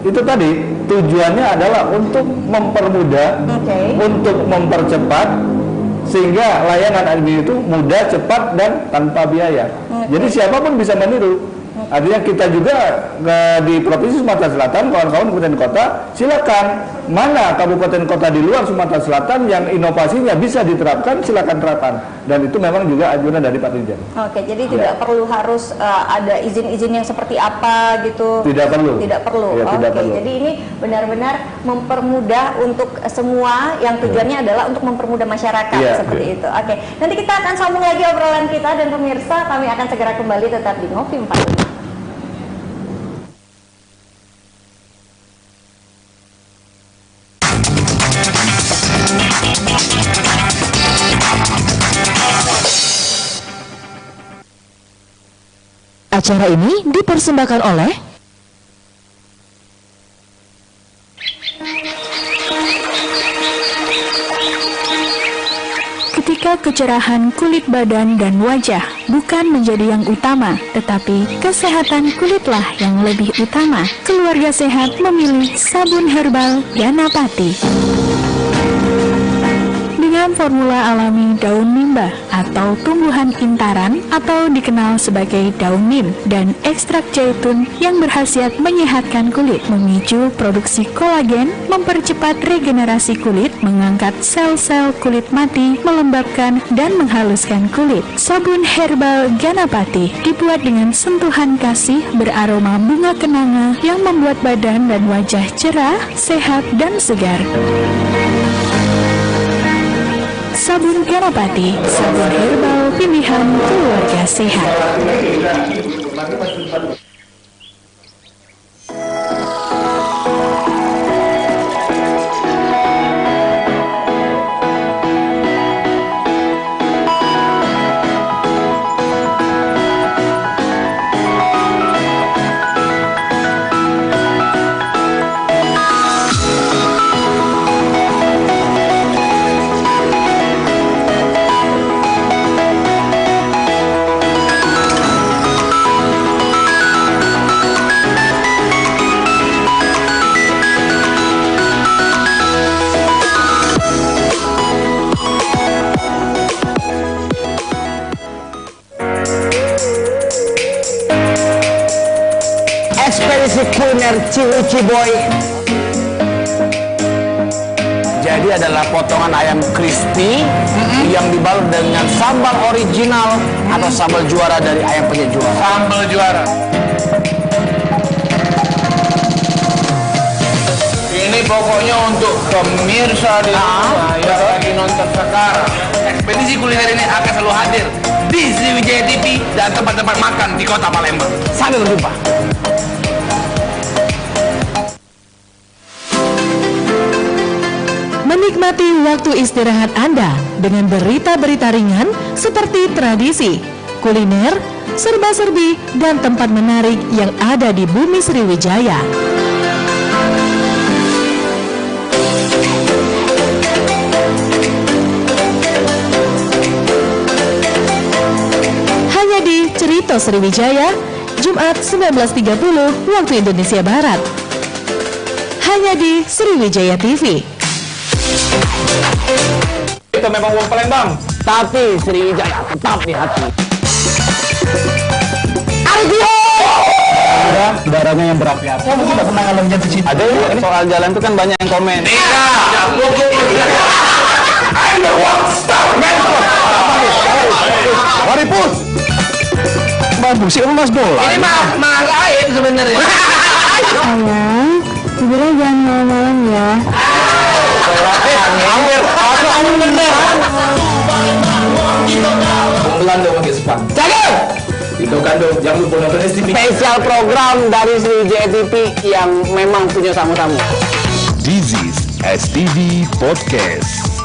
itu tadi tujuannya adalah untuk mempermudah, untuk mempercepat sehingga layanan admin itu mudah, cepat, dan tanpa biaya. Jadi siapapun bisa meniru. Artinya kita juga di Provinsi Sumatera Selatan, kawan-kawan kabupaten kota, silakan mana kabupaten kota di luar Sumatera Selatan yang inovasinya bisa diterapkan, silakan terapkan. Dan itu memang juga anjuran dari Pak Dirjen. Jadi tidak perlu harus ada izin-izin yang seperti apa gitu. Tidak perlu. Tidak perlu. Tidak perlu. Jadi ini benar-benar mempermudah untuk semua yang tujuannya adalah untuk mempermudah masyarakat seperti itu. Nanti kita akan sambung lagi obrolan kita dan pemirsa kami akan segera kembali tetap di Ngopi 45. Acara ini dipersembahkan oleh Ketika kecerahan kulit badan dan wajah bukan menjadi yang utama, tetapi kesehatan kulitlah yang lebih utama, keluarga sehat memilih sabun herbal Ganapati. Dengan formula alami daun mimba atau tumbuhan intaran atau dikenal sebagai daun nim dan ekstrak zaitun yang berkhasiat menyehatkan kulit, memicu produksi kolagen, mempercepat regenerasi kulit, mengangkat sel-sel kulit mati, melembabkan dan menghaluskan kulit. Sabun herbal Ganapati dibuat dengan sentuhan kasih beraroma bunga kenanga yang membuat badan dan wajah cerah, sehat dan segar. Sabun Ganapati, sabun herbal pilihan keluarga sehat. Ekspedisi kuliner Ciboy. Jadi adalah potongan ayam crispy yang dibalut dengan sambal original atau sambal juara dari ayam penyet juara. Sambal juara. Ini pokoknya untuk pemirsa di rumah yang lagi nonton sekarang. Ekspedisi kuliner ini akan selalu hadir di Sriwijaya TV dan tempat-tempat makan di Kota Palembang. Sampai berjumpa. Menikmati waktu istirahat Anda dengan berita-berita ringan seperti tradisi, kuliner, serba-serbi, dan tempat menarik yang ada di bumi Sriwijaya. Hanya di Cerita Sriwijaya, Jumat 19.30 waktu Indonesia Barat. Hanya di Sriwijaya TV. Kita memang wong Palembang, tapi Sriwijaya tetap di hati. Ardio! Darahnya yang berapi-api. kamu tidak pernah ngalamin di sini. Ada ya, soal jalan itu kan banyak yang komen. I'm the rockstar man. Waripus. Bagus sih emas bola. Ini mah lain sebenarnya. Sayang, tidurnya jangan malam-malam ya. Hampir aku angin beneran. Belanda pakai Jepang. Jaga! Itu kan dong, jangan lupa nonton STV. Spesial program dari Sriwijaya TV yang memang punya tamu-tamu. This is STV Podcast.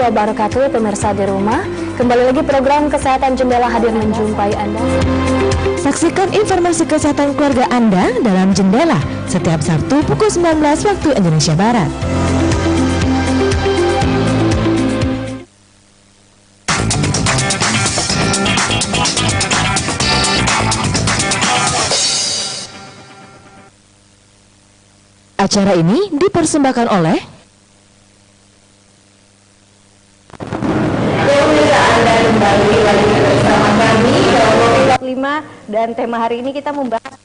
Wabarakatuh, pemirsa di rumah. Kembali lagi program Kesehatan Jendela hadir menjumpai Anda. Saksikan informasi kesehatan keluarga Anda dalam Jendela setiap Sabtu pukul 19 waktu Indonesia Barat. Acara ini dipersembahkan oleh kembali lagi bersama kami dalam Topik 5 dan tema hari ini kita membahas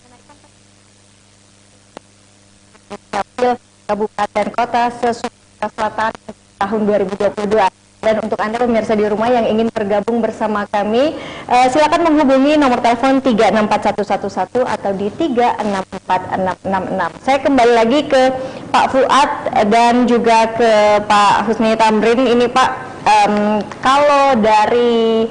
Kabupaten Kota Sumatera Selatan tahun 2022. Dan untuk Anda pemirsa di rumah yang ingin bergabung bersama kami, silakan menghubungi nomor telepon 364111 atau di 364666. Saya kembali lagi ke Pak Fuad dan juga ke Pak Husni Tamrin. Ini Pak, kalau dari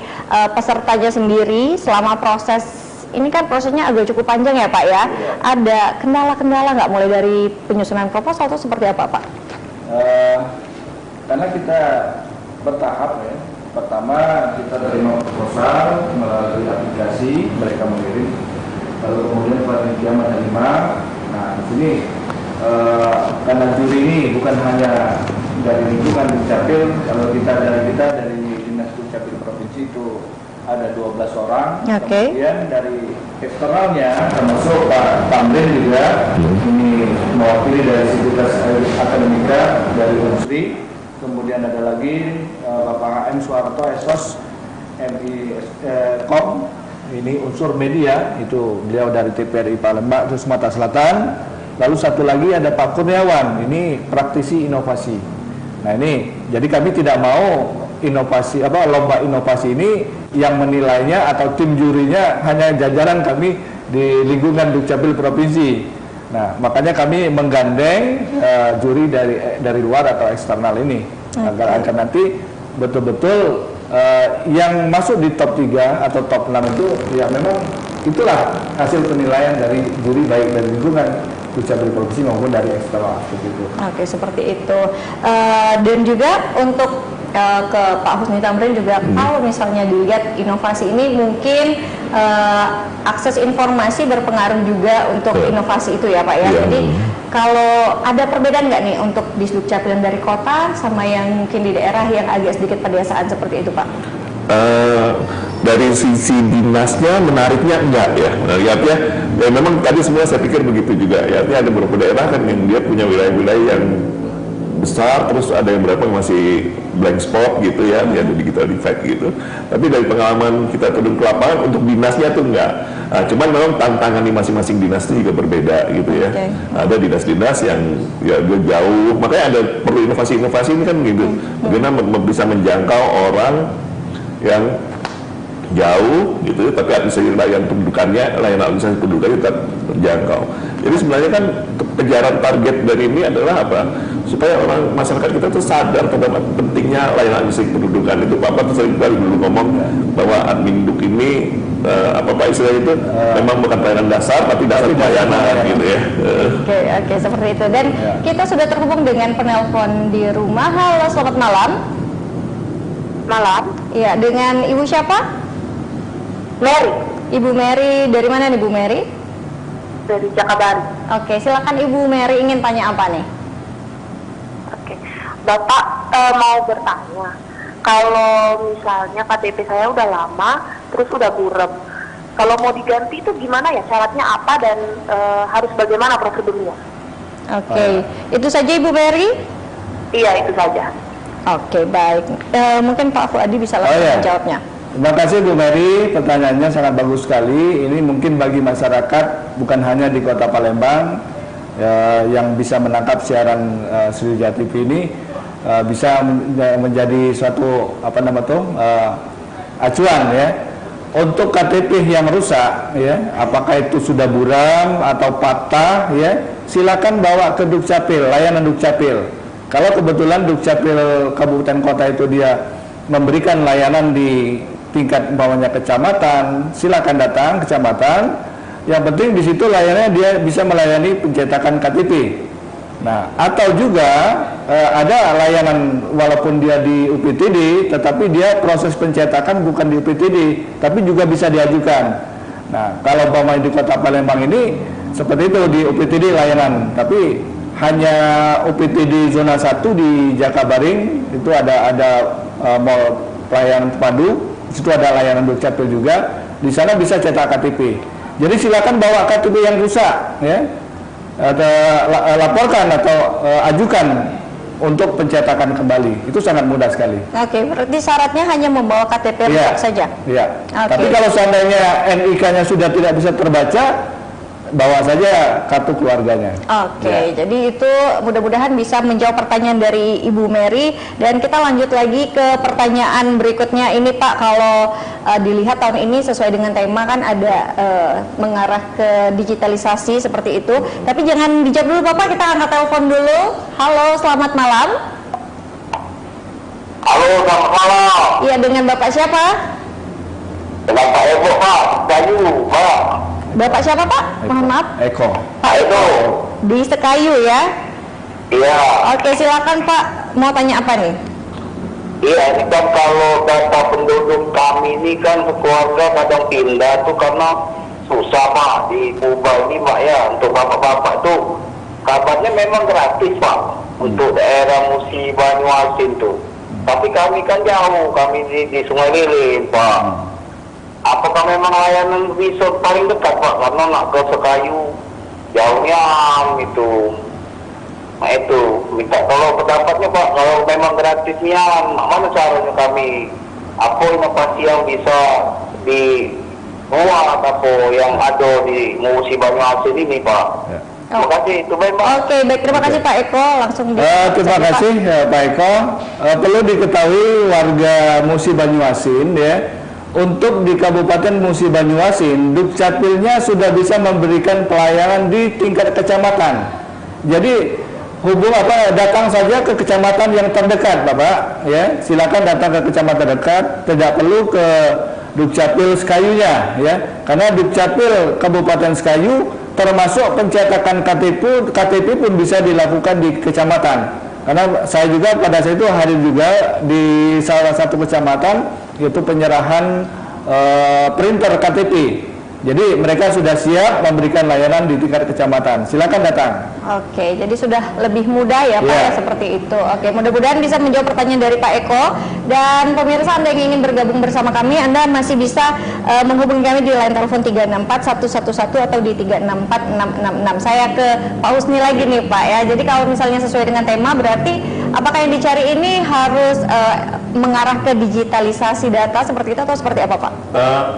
pesertanya sendiri selama proses ini kan prosesnya agak cukup panjang ya Pak ya. Ada kendala-kendala nggak mulai dari penyusunan proposal atau seperti apa Pak? Karena kita bertahap ya. Pertama kita terima proposal melalui aplikasi, mereka mengirim, lalu kemudian panitia menerima. Nah di sini karena juri ini bukan hanya dari lingkungan Dukcapil, kalau kita dari Dinas Dukcapil Provinsi itu ada 12 orang. Kemudian dari eksternalnya termasuk Pak Tamrin juga, ini mewakili dari Sivitas Akademika dari Unsri. Kemudian ada lagi Bapak HM Suharto Esos MI Kom, ini unsur media, itu beliau dari TPRI Palembang Sumatera Selatan. Lalu satu lagi ada Pak Kurniawan, ini praktisi inovasi. Nah ini jadi kami tidak mau lomba inovasi ini yang menilainya atau tim jurinya hanya jajaran kami di lingkungan Dukcapil Provinsi. Nah, makanya kami menggandeng juri dari luar atau eksternal ini agar nanti betul-betul yang masuk di top 3 atau top 6 itu ya memang itulah hasil penilaian dari juri baik dari lingkungan Dukcapil Provinsi maupun dari eksternal seperti itu. Oke, seperti itu. Dan juga untuk ke Pak Husni Tamrin juga, kalau misalnya dilihat inovasi ini mungkin akses informasi berpengaruh juga untuk inovasi itu ya Pak ya. Jadi kalau ada perbedaan nggak nih untuk di Dukcapil dari kota sama yang mungkin di daerah yang agak sedikit pedesaan seperti itu Pak? Dari sisi dinasnya menariknya enggak ya, ya memang tadi semua saya pikir begitu juga ya, ada beberapa daerah kan yang dia punya wilayah-wilayah yang besar, terus ada yang berapa yang masih blank spot gitu ya, dia ada digital divide gitu. Tapi dari pengalaman kita turun ke lapangan untuk dinasnya tuh enggak. Nah, cuman memang tantangan di masing-masing dinas itu juga berbeda gitu ya. Ada dinas-dinas yang ya jauh, makanya ada perlu inovasi-inovasi ini kan gitu. Bagaimana bisa menjangkau orang yang jauh gitu, tapi administrasi layanan pendudukannya tetap terjangkau. Jadi sebenarnya kan kejaran target dari ini adalah apa? Supaya orang masyarakat kita tuh sadar tentang pentingnya layanan administrasi pendudukan itu. Bapak tuh sering kali dulu ngomong bahwa adminduk ini apa istilah itu memang bukan pelayanan dasar tapi dasar pelayanan gitu ya. Oke, seperti itu. Dan kita sudah terhubung dengan penelpon di rumah. Halo, selamat malam. Malam. Iya, dengan Ibu siapa? Mary. Ibu Mary, dari mana nih Bu Mary? Dari Jakabaring. Oke, silakan Ibu Mary, ingin tanya apa nih? Oke, Bapak mau bertanya, kalau misalnya KTP saya udah lama, terus udah buram, kalau mau diganti itu gimana ya? Syaratnya apa dan harus bagaimana prosedurnya? Oke, itu saja Ibu Mary? Iya, itu saja. Oke, baik. Mungkin Pak Fuadi bisa langsung menjawabnya. Terima kasih Bu Mary, pertanyaannya sangat bagus sekali. Ini mungkin bagi masyarakat bukan hanya di Kota Palembang yang bisa menangkap siaran Sriwijaya TV ini bisa menjadi suatu acuan ya. Untuk KTP yang rusak ya, apakah itu sudah buram atau patah ya, silakan bawa ke Dukcapil, layanan Dukcapil. Kalau kebetulan Dukcapil Kabupaten Kota itu dia memberikan layanan di tingkat umpamanya kecamatan, silakan datang kecamatan. Yang penting di situ layanannya dia bisa melayani pencetakan KTP. Nah, atau juga ada layanan walaupun dia di UPTD, tetapi dia proses pencetakan bukan di UPTD, tapi juga bisa diajukan. Nah, kalau umpamanya di Kota Palembang ini seperti itu di UPTD layanan, tapi hanya UPTD zona 1 di Jakabaring itu ada mall pelayanan terpadu, di situ ada layanan Dukcapil juga. Di sana bisa cetak KTP. Jadi silakan bawa KTP yang rusak, ya. Laporkan atau ajukan untuk pencetakan kembali. Itu sangat mudah sekali. Oke, berarti syaratnya hanya membawa KTP rusak saja. Iya. Oke. Tapi kalau seandainya NIK-nya sudah tidak bisa terbaca, bawa saja kartu keluarganya. Oke, jadi itu mudah-mudahan bisa menjawab pertanyaan dari Ibu Mary. Dan kita lanjut lagi ke pertanyaan berikutnya ini Pak. Kalau dilihat tahun ini sesuai dengan tema kan ada mengarah ke digitalisasi seperti itu. Tapi jangan dijawab dulu Bapak, kita angkat telepon dulu. Halo, selamat malam. Halo, selamat malam. Iya, dengan Bapak siapa? Dengan Pak Eko, Pak. Sekayu, Pak. Bapak siapa Pak? Mohon maaf. Eko. Pak Eko. Di Sekayu ya? Iya. Oke, silakan Pak. Mau tanya apa nih? Iya, ini kan kalau data penduduk kami ini kan keluarga kadang pindah tuh karena susah Pak di Kuba ini Pak ya. Untuk bapak-bapak tuh kabarnya memang gratis Pak untuk daerah Musi Banyuasin tuh. Tapi kami kan jauh, kami di Sungai Lilin Pak. Apakah memang layanan resort paling dekat Pak? Karena nak ke Sekayu jauhnya gitu. Nah itu, minta tolong pendapatnya Pak. Kalau memang gratisnya, mana caranya kami? Apa inovasi yang bisa dibuat apa yang ada di Musi Banyuasin ini Pak? Ya. Terima kasih, itu baik Pak. Oke, baik, terima kasih Pak Eko. Langsung terima kasih Pak Eko. Perlu diketahui warga Musi Banyuasin ya, untuk di Kabupaten Musi Banyuasin, Dukcapilnya sudah bisa memberikan pelayanan di tingkat kecamatan. Jadi datang saja ke kecamatan yang terdekat, Bapak. Ya, silakan datang ke kecamatan dekat, tidak perlu ke Dukcapil Sekayunya, ya. Karena Dukcapil Kabupaten Sekayu termasuk pencetakan KTP pun bisa dilakukan di kecamatan. Karena saya juga pada saat itu hadir juga di salah satu kecamatan, yaitu penyerahan printer KTP. Jadi mereka sudah siap memberikan layanan di tingkat kecamatan. Silakan datang. Oke, jadi sudah lebih mudah ya Pak ya, seperti itu. Oke, mudah-mudahan bisa menjawab pertanyaan dari Pak Eko. Dan pemirsa Anda yang ingin bergabung bersama kami, Anda masih bisa menghubungi kami di line telepon 364111 atau di 364666. Saya ke Pak Husni lagi nih Pak ya. Jadi kalau misalnya sesuai dengan tema, berarti apakah yang dicari ini harus mengarah ke digitalisasi data seperti itu atau seperti apa Pak?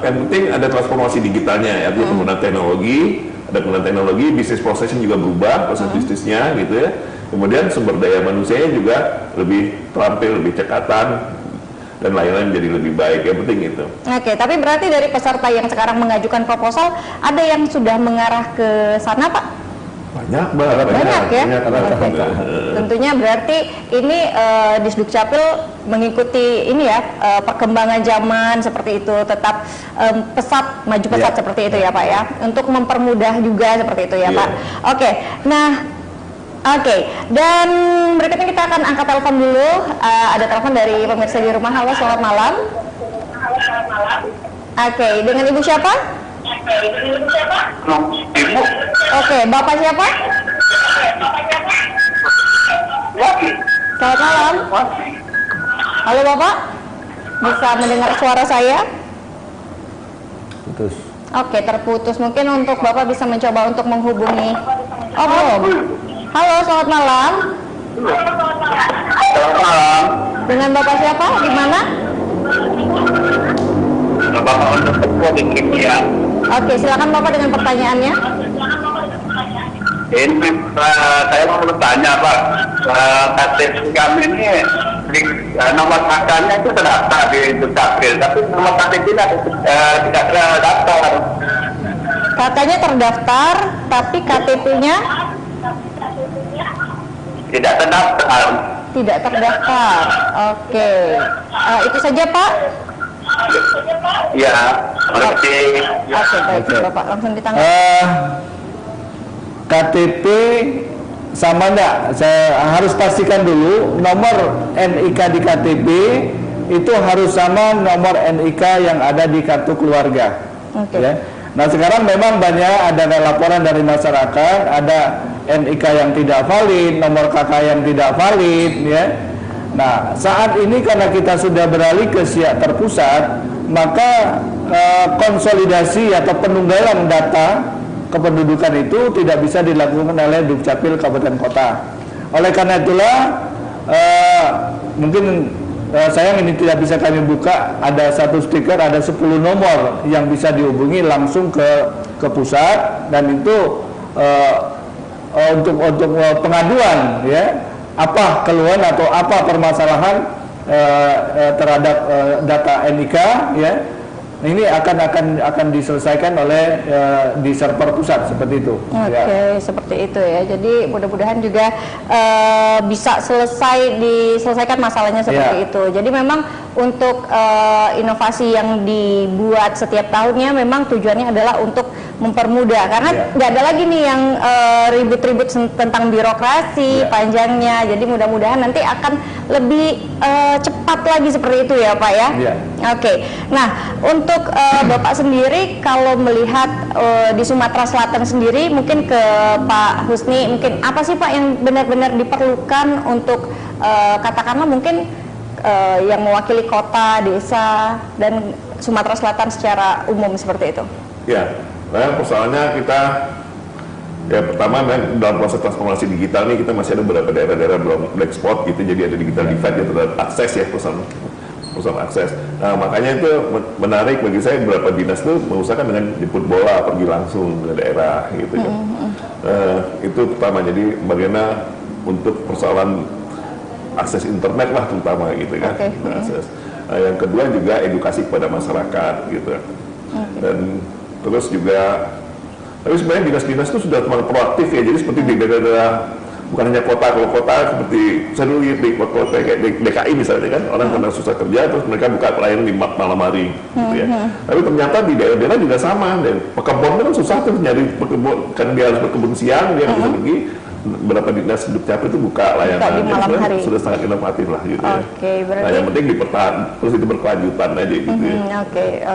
Yang penting ada transformasi digitalnya ya, penggunaan teknologi, ada penggunaan teknologi, bisnis prosesnya juga berubah, proses bisnisnya gitu ya. Kemudian sumber daya manusianya juga lebih terampil, lebih cekatan, dan layanan jadi lebih baik. Yang penting itu. Oke, tapi berarti dari peserta yang sekarang mengajukan proposal, ada yang sudah mengarah ke sana Pak? Banyak ya. Tentunya berarti ini di Dukcapil mengikuti ini ya, perkembangan zaman seperti itu, tetap maju pesat seperti itu ya Pak ya, untuk mempermudah juga seperti itu ya Pak. Oke, nah dan berikutnya kita akan angkat telepon dulu. Ada telepon dari pemirsa di rumah. Halo, selamat malam. Oke, dengan Ibu siapa? Ibu. Oke, Bapak siapa? Selamat malam. Halo Bapak, bisa mendengar suara saya? Putus. Oke, terputus. Mungkin untuk Bapak bisa mencoba untuk menghubungi. Oh belum. Halo, selamat malam. Selamat malam. Dengan Bapak siapa? Di mana? Bapak untuk di Kimia. Oke, silakan Bapak dengan pertanyaannya. Ini saya mau bertanya Pak, KTP kami ini nomor kakaknya itu terdaftar di Dukcapil, tapi nomor KTP tidak terdaftar. Kakaknya terdaftar, tapi KTP-nya tidak terdaftar. Tidak terdaftar. Oke, itu saja Pak. Ya, oke. Oke, baik Bapak, langsung ditanggapi. KTP sama enggak? Saya harus pastikan dulu nomor NIK di KTP itu harus sama nomor NIK yang ada di kartu keluarga. Ya. Nah sekarang memang banyak ada laporan dari masyarakat, ada NIK yang tidak valid, nomor KK yang tidak valid, ya. Nah saat ini karena kita sudah beralih ke SIAK terpusat, maka konsolidasi atau penunggalan data kependudukan itu tidak bisa dilakukan oleh Dukcapil Kabupaten Kota. Oleh karena itulah mungkin sayang ini tidak bisa kami buka, ada satu stiker, ada 10 nomor yang bisa dihubungi langsung ke pusat, dan itu untuk pengaduan, ya, apa keluhan atau apa permasalahan terhadap data NIK, ya. Ini akan diselesaikan oleh di server pusat seperti itu. Oke, seperti itu ya. Jadi mudah-mudahan juga bisa diselesaikan masalahnya seperti itu. Jadi memang untuk inovasi yang dibuat setiap tahunnya memang tujuannya adalah untuk mempermudah, karena nggak ada lagi nih yang ribut-ribut tentang birokrasi panjangnya. Jadi mudah-mudahan nanti akan lebih cepat lagi seperti itu ya Pak ya. Oke. Nah untuk Bapak sendiri kalau melihat di Sumatera Selatan sendiri, mungkin ke Pak Husni, mungkin apa sih Pak yang benar-benar diperlukan untuk katakanlah mungkin yang mewakili kota, desa, dan Sumatera Selatan secara umum seperti itu? Ya, nah persoalannya kita ya pertama dalam proses transformasi digital ini kita masih ada beberapa daerah-daerah belum black spot gitu, jadi ada digital divide ya terhadap akses ya, perusahaan akses. Nah makanya itu menarik bagi saya, beberapa dinas itu mengusahakan dengan jemput bola, pergi langsung ke daerah gitu kan. Itu pertama, jadi bagaimana untuk persoalan akses internet lah terutama gitu kan. Akses. Yang kedua juga edukasi kepada masyarakat gitu. Dan terus juga, tapi sebenarnya dinas-dinas itu sudah terlalu proaktif ya, jadi seperti di daerah bukan hanya kota, kalau kota seperti saya dulu di kota kayak DKI misalnya kan, orang karena susah kerja terus mereka buka pelayanan di malam hari gitu ya. Tapi ternyata di daerah-daerah juga sama, dan pekebun kan susah tuh nyari pekebun, karena dia harus berkebun siang, dia bisa pergi. Beberapa dinas Dukcapil itu buka layanan yang sudah sangat inovatif lah gitu ya. Nah yang penting terus itu berkelanjutan aja gitu ya.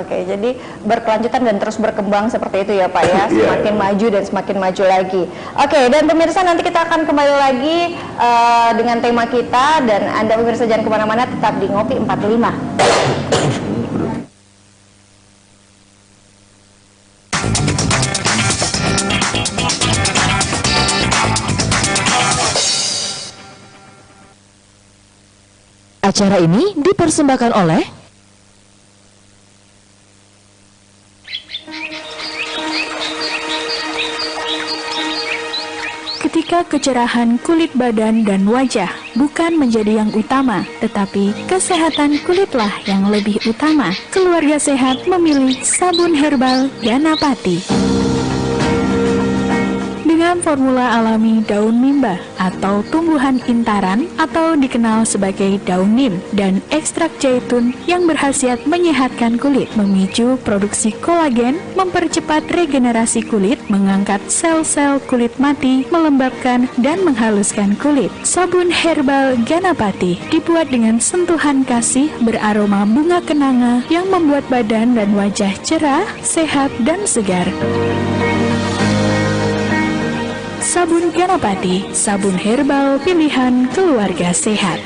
Oke. Jadi berkelanjutan dan terus berkembang seperti itu ya Pak ya, semakin maju dan semakin maju lagi. Oke, dan pemirsa nanti kita akan kembali lagi dengan tema kita, dan Anda pemirsa jangan kemana-mana, tetap di Ngopi 45. Acara ini dipersembahkan oleh Ketika kecerahan kulit badan dan wajah bukan menjadi yang utama, tetapi kesehatan kulitlah yang lebih utama, keluarga sehat memilih sabun herbal Ganapati. Dengan formula alami daun mimba atau tumbuhan intaran atau dikenal sebagai daun nim, dan ekstrak zaitun yang berkhasiat menyehatkan kulit, memicu produksi kolagen, mempercepat regenerasi kulit, mengangkat sel-sel kulit mati, melembabkan dan menghaluskan kulit. Sabun herbal Ganapati dibuat dengan sentuhan kasih beraroma bunga kenanga yang membuat badan dan wajah cerah, sehat dan segar. Sabun Ganapati, sabun herbal pilihan keluarga sehat.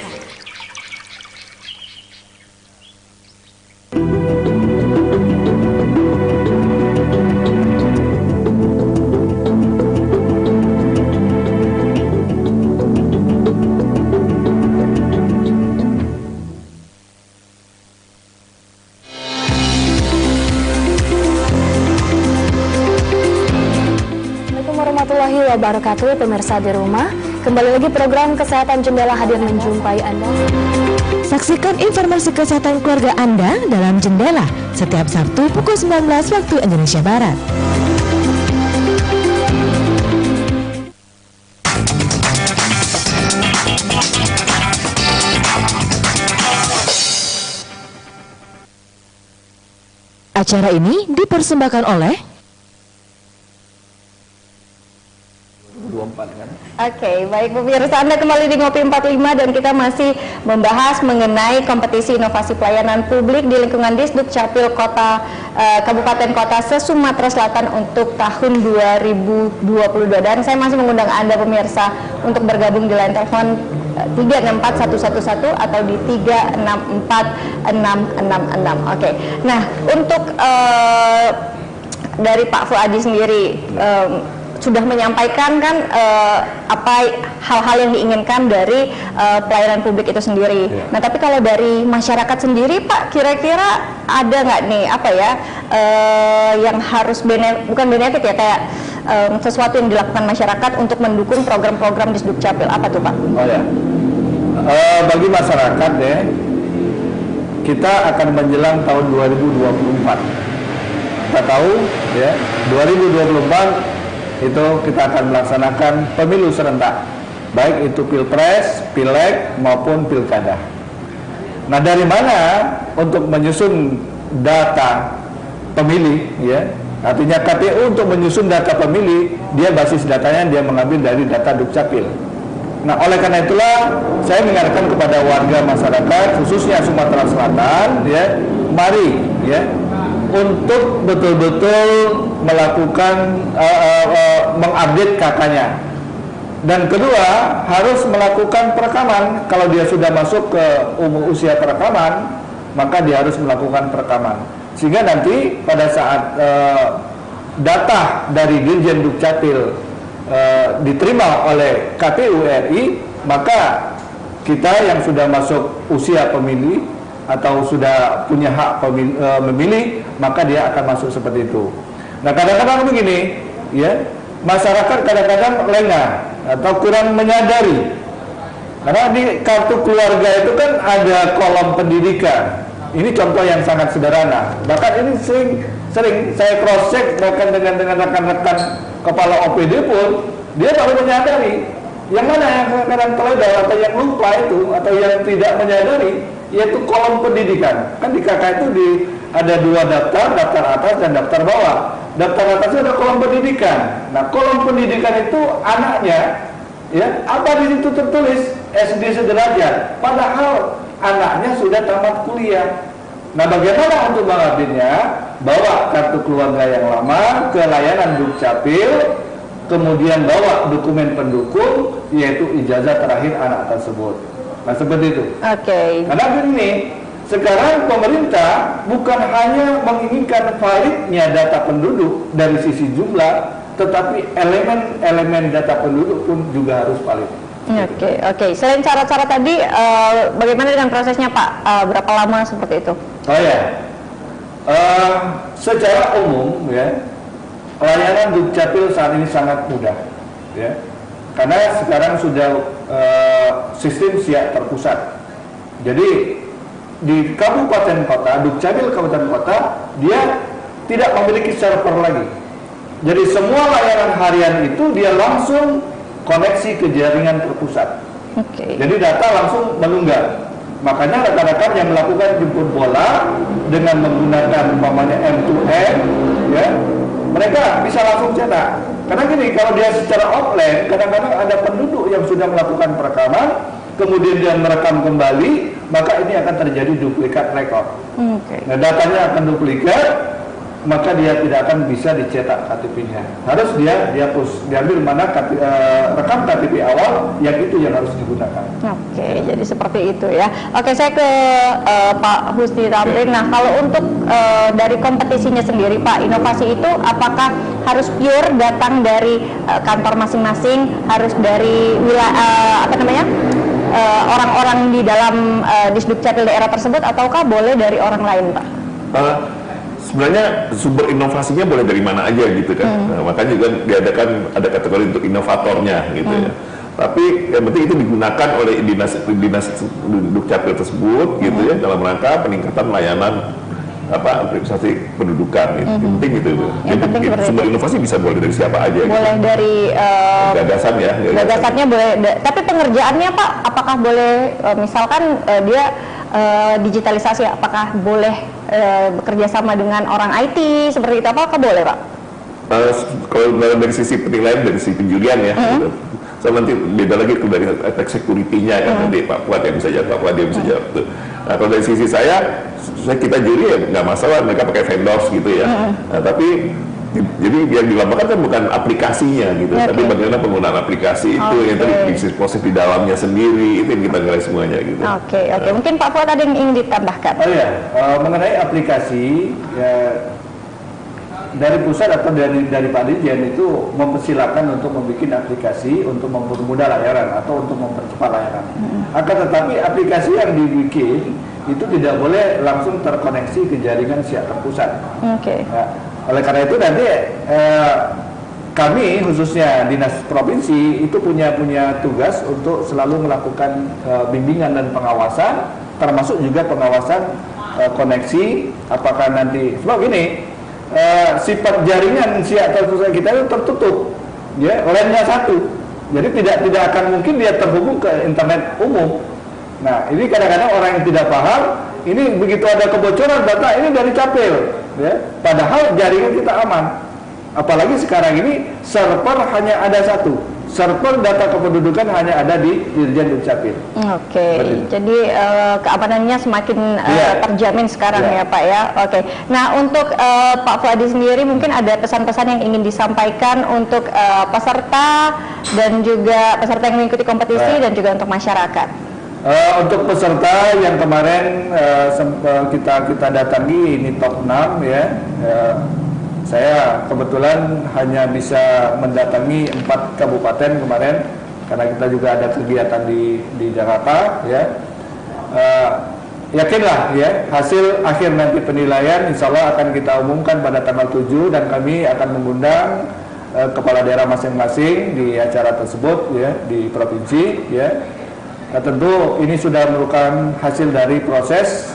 Wabarakatuh, pemirsa di rumah. Kembali lagi program Kesehatan Jendela hadir menjumpai Anda. Saksikan informasi kesehatan keluarga Anda dalam Jendela setiap Sabtu pukul 19 waktu Indonesia Barat. Acara ini dipersembahkan oleh 2024 kan. Oke, baik pemirsa, Anda kembali di Ngopi 45 dan kita masih membahas mengenai kompetisi inovasi pelayanan publik di lingkungan Disduk Capil Kabupaten Kota se-Sumatera Selatan untuk tahun 2022, dan saya masih mengundang Anda pemirsa untuk bergabung di line telepon 364111 atau di 364666. Oke. Nah, untuk dari Pak Fuadi sendiri sudah menyampaikan kan apa hal-hal yang diinginkan dari pelayanan publik itu sendiri. Nah, tapi kalau dari masyarakat sendiri, Pak, kira-kira ada nggak nih apa ya yang harus bukan benefit ya, kayak sesuatu yang dilakukan masyarakat untuk mendukung program-program di Disduk Capil, apa tuh, Pak? Oh ya, bagi masyarakat ya, kita akan menjelang tahun 2024. Kita tahu ya, 2024 itu kita akan melaksanakan pemilu serentak, baik itu pilpres, pileg maupun pilkada. Nah, dari mana untuk menyusun data pemilih ya? Artinya KPU untuk menyusun data pemilih, dia basis datanya dia mengambil dari data Dukcapil. Nah, oleh karena itulah saya mengingatkan kepada warga masyarakat khususnya Sumatera Selatan ya, mari ya untuk betul-betul melakukan mengupdate KK-nya. Dan kedua, harus melakukan perekaman. Kalau dia sudah masuk ke usia perekaman, maka dia harus melakukan perekaman. Sehingga nanti pada saat data dari Dirjen Dukcapil diterima oleh KPU RI, maka kita yang sudah masuk usia pemilih atau sudah punya hak memilih, maka dia akan masuk seperti itu. Nah, kadang-kadang begini, ya, masyarakat kadang-kadang lengah atau kurang menyadari. Karena di kartu keluarga itu kan ada kolom pendidikan. Ini contoh yang sangat sederhana. Bahkan ini sering saya cross check bahkan dengan rekan-rekan kepala OPD pun, dia baru menyadari. Yang mana yang kadang teledor atau yang lupa itu atau yang tidak menyadari, yaitu kolom pendidikan. Kan di KK itu ada dua daftar atas dan daftar bawah. Daftar atasnya ada kolom pendidikan. Nah, kolom pendidikan itu anaknya, ya, apa di situ tertulis SD sederajat, padahal anaknya sudah tamat kuliah. Nah, bagaimana untuk mengupdate-nya? Bawa kartu keluarga yang lama ke layanan Dukcapil, kemudian bawa dokumen pendukung, yaitu ijazah terakhir anak tersebut. Nah, seperti itu. Oke. Karena begini, sekarang pemerintah bukan hanya menginginkan validnya data penduduk dari sisi jumlah, tetapi elemen-elemen data penduduk pun juga harus valid. Oke. Selain cara-cara tadi, bagaimana dengan prosesnya, Pak? Berapa lama seperti itu? Oh ya, secara umum ya, layanan Dukcapil saat ini sangat mudah, ya, karena sekarang sudah sistem siap terpusat. Jadi di kabupaten kota, Dukcapil kabupaten kota, dia tidak memiliki server lagi. Jadi semua layanan harian itu dia langsung koneksi ke jaringan terpusat. Jadi data langsung menunggal. Makanya rekan-rekan yang melakukan jemput bola dengan menggunakan umpamanya M2M, ya, mereka bisa langsung cetak. Karena gini, kalau dia secara offline, kadang-kadang ada penduduk yang sudah melakukan perekaman, kemudian dia merekam kembali, maka ini akan terjadi duplikat rekor. Nah, datanya akan duplikat, maka dia tidak akan bisa dicetak KTP-nya. Harus dia hapus, diambil mana rekam KTP awal, yang itu yang harus digunakan. Oke, jadi seperti itu ya. Oke, saya ke Pak Husni Tamrin. Nah, kalau untuk dari kompetisinya sendiri, Pak, inovasi itu apakah harus pure datang dari kantor masing-masing, harus dari wilayah orang-orang di dalam Disduk Capil daerah tersebut, ataukah boleh dari orang lain, Pak? Sebenarnya sumber inovasinya boleh dari mana aja gitu kan. Nah, makanya juga diadakan ada kategori untuk inovatornya gitu ya. Tapi yang penting itu digunakan oleh dinas Dukcapil tersebut gitu ya, dalam rangka peningkatan layanan administrasi pendudukan gitu. Yang penting gitu. Yang penting sumber inovasi bisa boleh dari siapa aja. Boleh gitu. Dari gagasan ya. Gagasannya boleh, tapi pengerjaannya, Pak, apakah boleh misalkan dia digitalisasi, apakah boleh bekerja sama dengan orang IT seperti itu, apakah boleh, Pak? Kalau dari sisi penilaian, dari sisi penjurian ya, gitu. So nanti beda lagi tuh dari aspek security-nya kan, nanti Pak Fuad yang bisa jawab, Pak Fuad yang bisa jawab tuh. Nah kalau dari sisi saya kita juri ya nggak masalah, mereka pakai vendors gitu ya. Nah, tapi jadi yang dilambangkan kan bukan aplikasinya gitu, tapi bagaimana penggunaan aplikasi itu yang tadi bisnis proses di dalamnya sendiri, itu yang kita nilai semuanya gitu. Oke. Mungkin Pak Fuad ada yang ingin ditambahkan? Oh ya, mengenai aplikasi ya, dari pusat atau dari Pak Dirjen itu mempersilakan untuk membuat aplikasi untuk mempermudah layanan atau untuk mempercepat layanan. Akan tetapi aplikasi yang dibikin itu tidak boleh langsung terkoneksi ke jaringan siaran pusat. Nah, oleh karena itu nanti kami khususnya dinas provinsi itu punya tugas untuk selalu melakukan bimbingan dan pengawasan, termasuk juga pengawasan koneksi. Apakah nanti sebab ini sifat jaringan siaran pusat kita itu tertutup, ya, LAN-nya satu, jadi tidak akan mungkin dia terhubung ke internet umum. Nah, ini kadang-kadang orang yang tidak paham, ini begitu ada kebocoran data ini dari Capil, ya, padahal jaringan kita aman. Apalagi sekarang ini server hanya ada satu, server data kependudukan hanya ada di Dirjen Dukcapil. Jadi keamanannya semakin terjamin sekarang ya Pak ya. Nah untuk Pak Fuadi sendiri mungkin ada pesan-pesan yang ingin disampaikan untuk peserta dan juga peserta yang mengikuti kompetisi dan juga untuk masyarakat. Untuk peserta yang kemarin kita datangi ini top 6 ya. Saya kebetulan hanya bisa mendatangi 4 kabupaten kemarin karena kita juga ada kegiatan di Jakarta ya. Yakinlah ya, hasil akhir nanti penilaian insya Allah akan kita umumkan pada tanggal 7 dan kami akan mengundang kepala daerah masing-masing di acara tersebut ya, di provinsi ya. Nah, tentu ini sudah merupakan hasil dari proses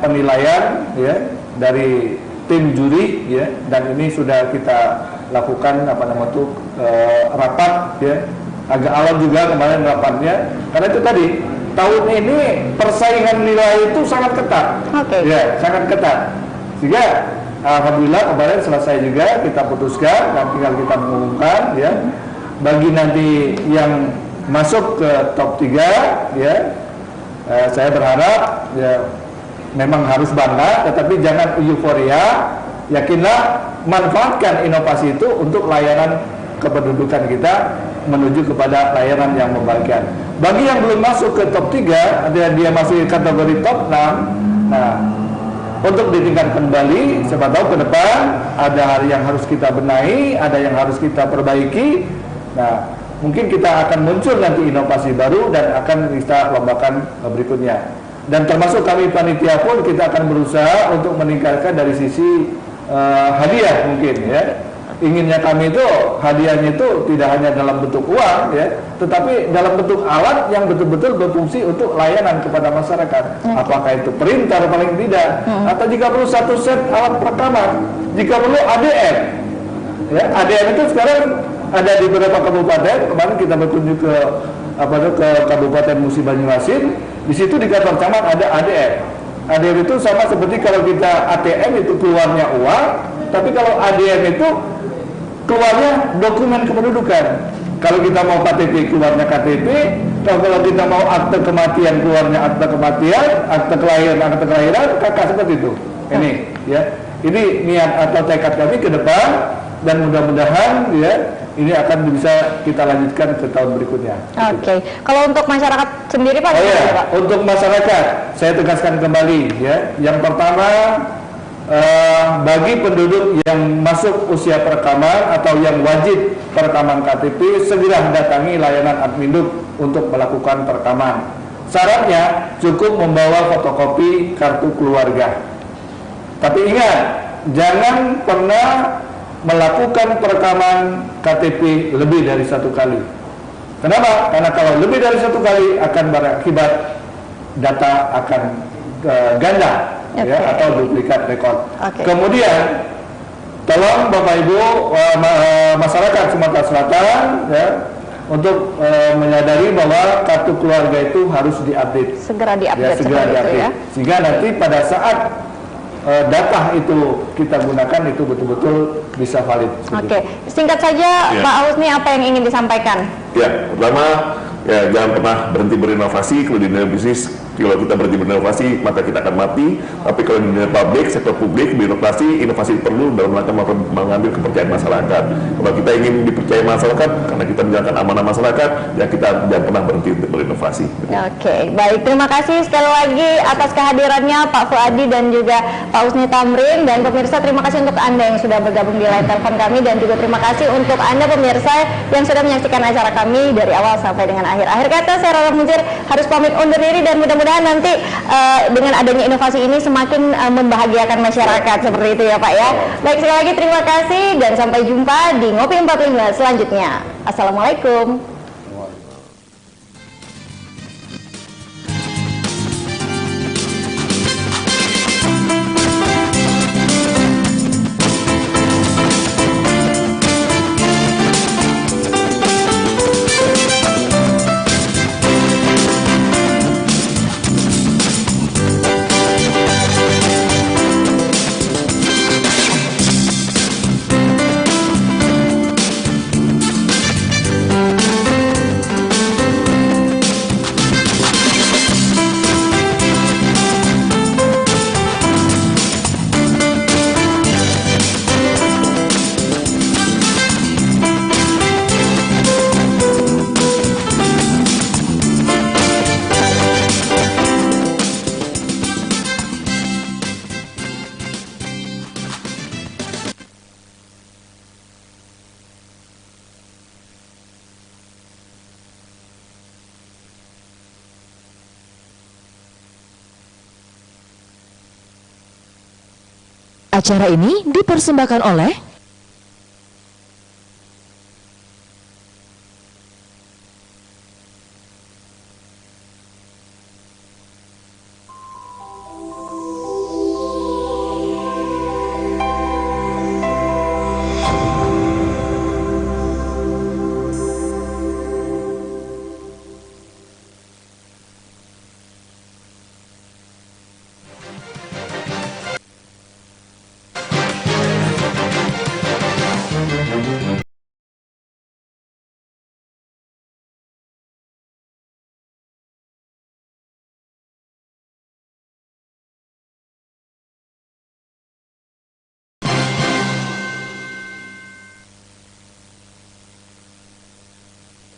penilaian ya dari tim juri ya, dan ini sudah kita lakukan rapat ya, agak alam juga kemarin rapatnya karena itu tadi tahun ini persaingan nilai itu sangat ketat, ya sangat ketat, sehingga alhamdulillah kemarin selesai juga kita putuskan dan tinggal kita mengumumkan ya, bagi nanti yang masuk ke top 3 ya, saya berharap ya memang harus bangga, tetapi jangan euforia. Yakinlah, manfaatkan inovasi itu untuk layanan kependudukan kita menuju kepada layanan yang membagikan. Bagi yang belum masuk ke top 3, dia masih kategori top 6. Nah, untuk ditingkatkan kembali, siapa tahu ke depan ada hal yang harus kita benahi, ada yang harus kita perbaiki. Nah, mungkin kita akan muncul nanti inovasi baru dan akan kita lombakan berikutnya. Dan termasuk kami panitia pun kita akan berusaha untuk meningkatkan dari sisi hadiah mungkin ya. Inginnya kami itu hadiahnya itu tidak hanya dalam bentuk uang ya, tetapi dalam bentuk alat yang betul-betul berfungsi untuk layanan kepada masyarakat. Apakah itu printer paling tidak, atau jika perlu 1 set alat perekaman, jika perlu ADM. Ya, ADM itu sekarang ada di beberapa kabupaten. Kemarin kita berkunjung ke Kabupaten Musi Banyuasin. Di situ di kantor camat ada ADM. ADM itu sama seperti kalau kita ATM itu keluarnya uang, tapi kalau ADM itu keluarnya dokumen kependudukan. Kalau kita mau KTP keluarnya KTP, kalau kita mau akte kematian keluarnya akte kematian, akte kelahiran, kakak seperti itu. Ini ya, ini niat atau tekad kami ke depan dan mudah-mudahan ya ini akan bisa kita lanjutkan ke tahun berikutnya. Kalau untuk masyarakat sendiri Pak? Pak? Untuk masyarakat, saya tegaskan kembali ya. Yang pertama, bagi penduduk yang masuk usia perekaman atau yang wajib perekaman KTP, segera mendatangi layanan Adminduk untuk melakukan perekaman. Syaratnya cukup membawa fotokopi kartu keluarga. Tapi ingat, jangan pernah melakukan perekaman KTP lebih dari 1 kali. Kenapa? Karena kalau lebih dari 1 kali akan berakibat data akan ganda ya, atau duplikat rekod. Kemudian tolong Bapak Ibu masyarakat Sumatera Selatan ya, untuk menyadari bahwa kartu keluarga itu harus diupdate. Segera diupdate. Ya, segera diupdate. Ya. Sehingga nanti pada saat data itu kita gunakan itu betul-betul bisa valid. Oke, singkat saja Ya. Pak Husni, apa yang ingin disampaikan? Ya, pertama ya jangan pernah berhenti berinovasi. Kalau di dunia bisnis, kalau kita berhenti berinovasi maka kita akan mati. Tapi kalau di dunia publik, sektor publik, birokrasi, inovasi perlu dalam rangka mengambil kepercayaan masyarakat. Kalau kita ingin dipercaya masyarakat, karena kita menjalankan amanah masyarakat, ya kita jangan pernah berhenti untuk berinovasi. Oke, baik. Terima kasih sekali lagi atas kehadirannya Pak Fuadi dan juga Pak Husni Tamrin. Dan pemirsa, terima kasih untuk Anda yang sudah bergabung di line telepon kami. Dan juga terima kasih untuk Anda pemirsa yang sudah menyaksikan acara kami dari awal sampai dengan akhir. Akhir kata, saya Rara Munzir harus pamit undur diri dan mudah-mudahan nanti dengan adanya inovasi ini semakin membahagiakan masyarakat seperti itu ya Pak ya. Baik, sekali lagi terima kasih dan sampai jumpa di Ngopi 45 selanjutnya. Assalamualaikum. Acara ini dipersembahkan oleh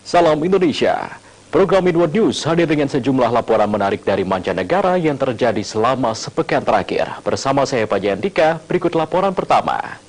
Salam Indonesia. Program Midword News hadir dengan sejumlah laporan menarik dari mancanegara yang terjadi selama sepekan terakhir. Bersama saya Pak Jandika, berikut laporan pertama.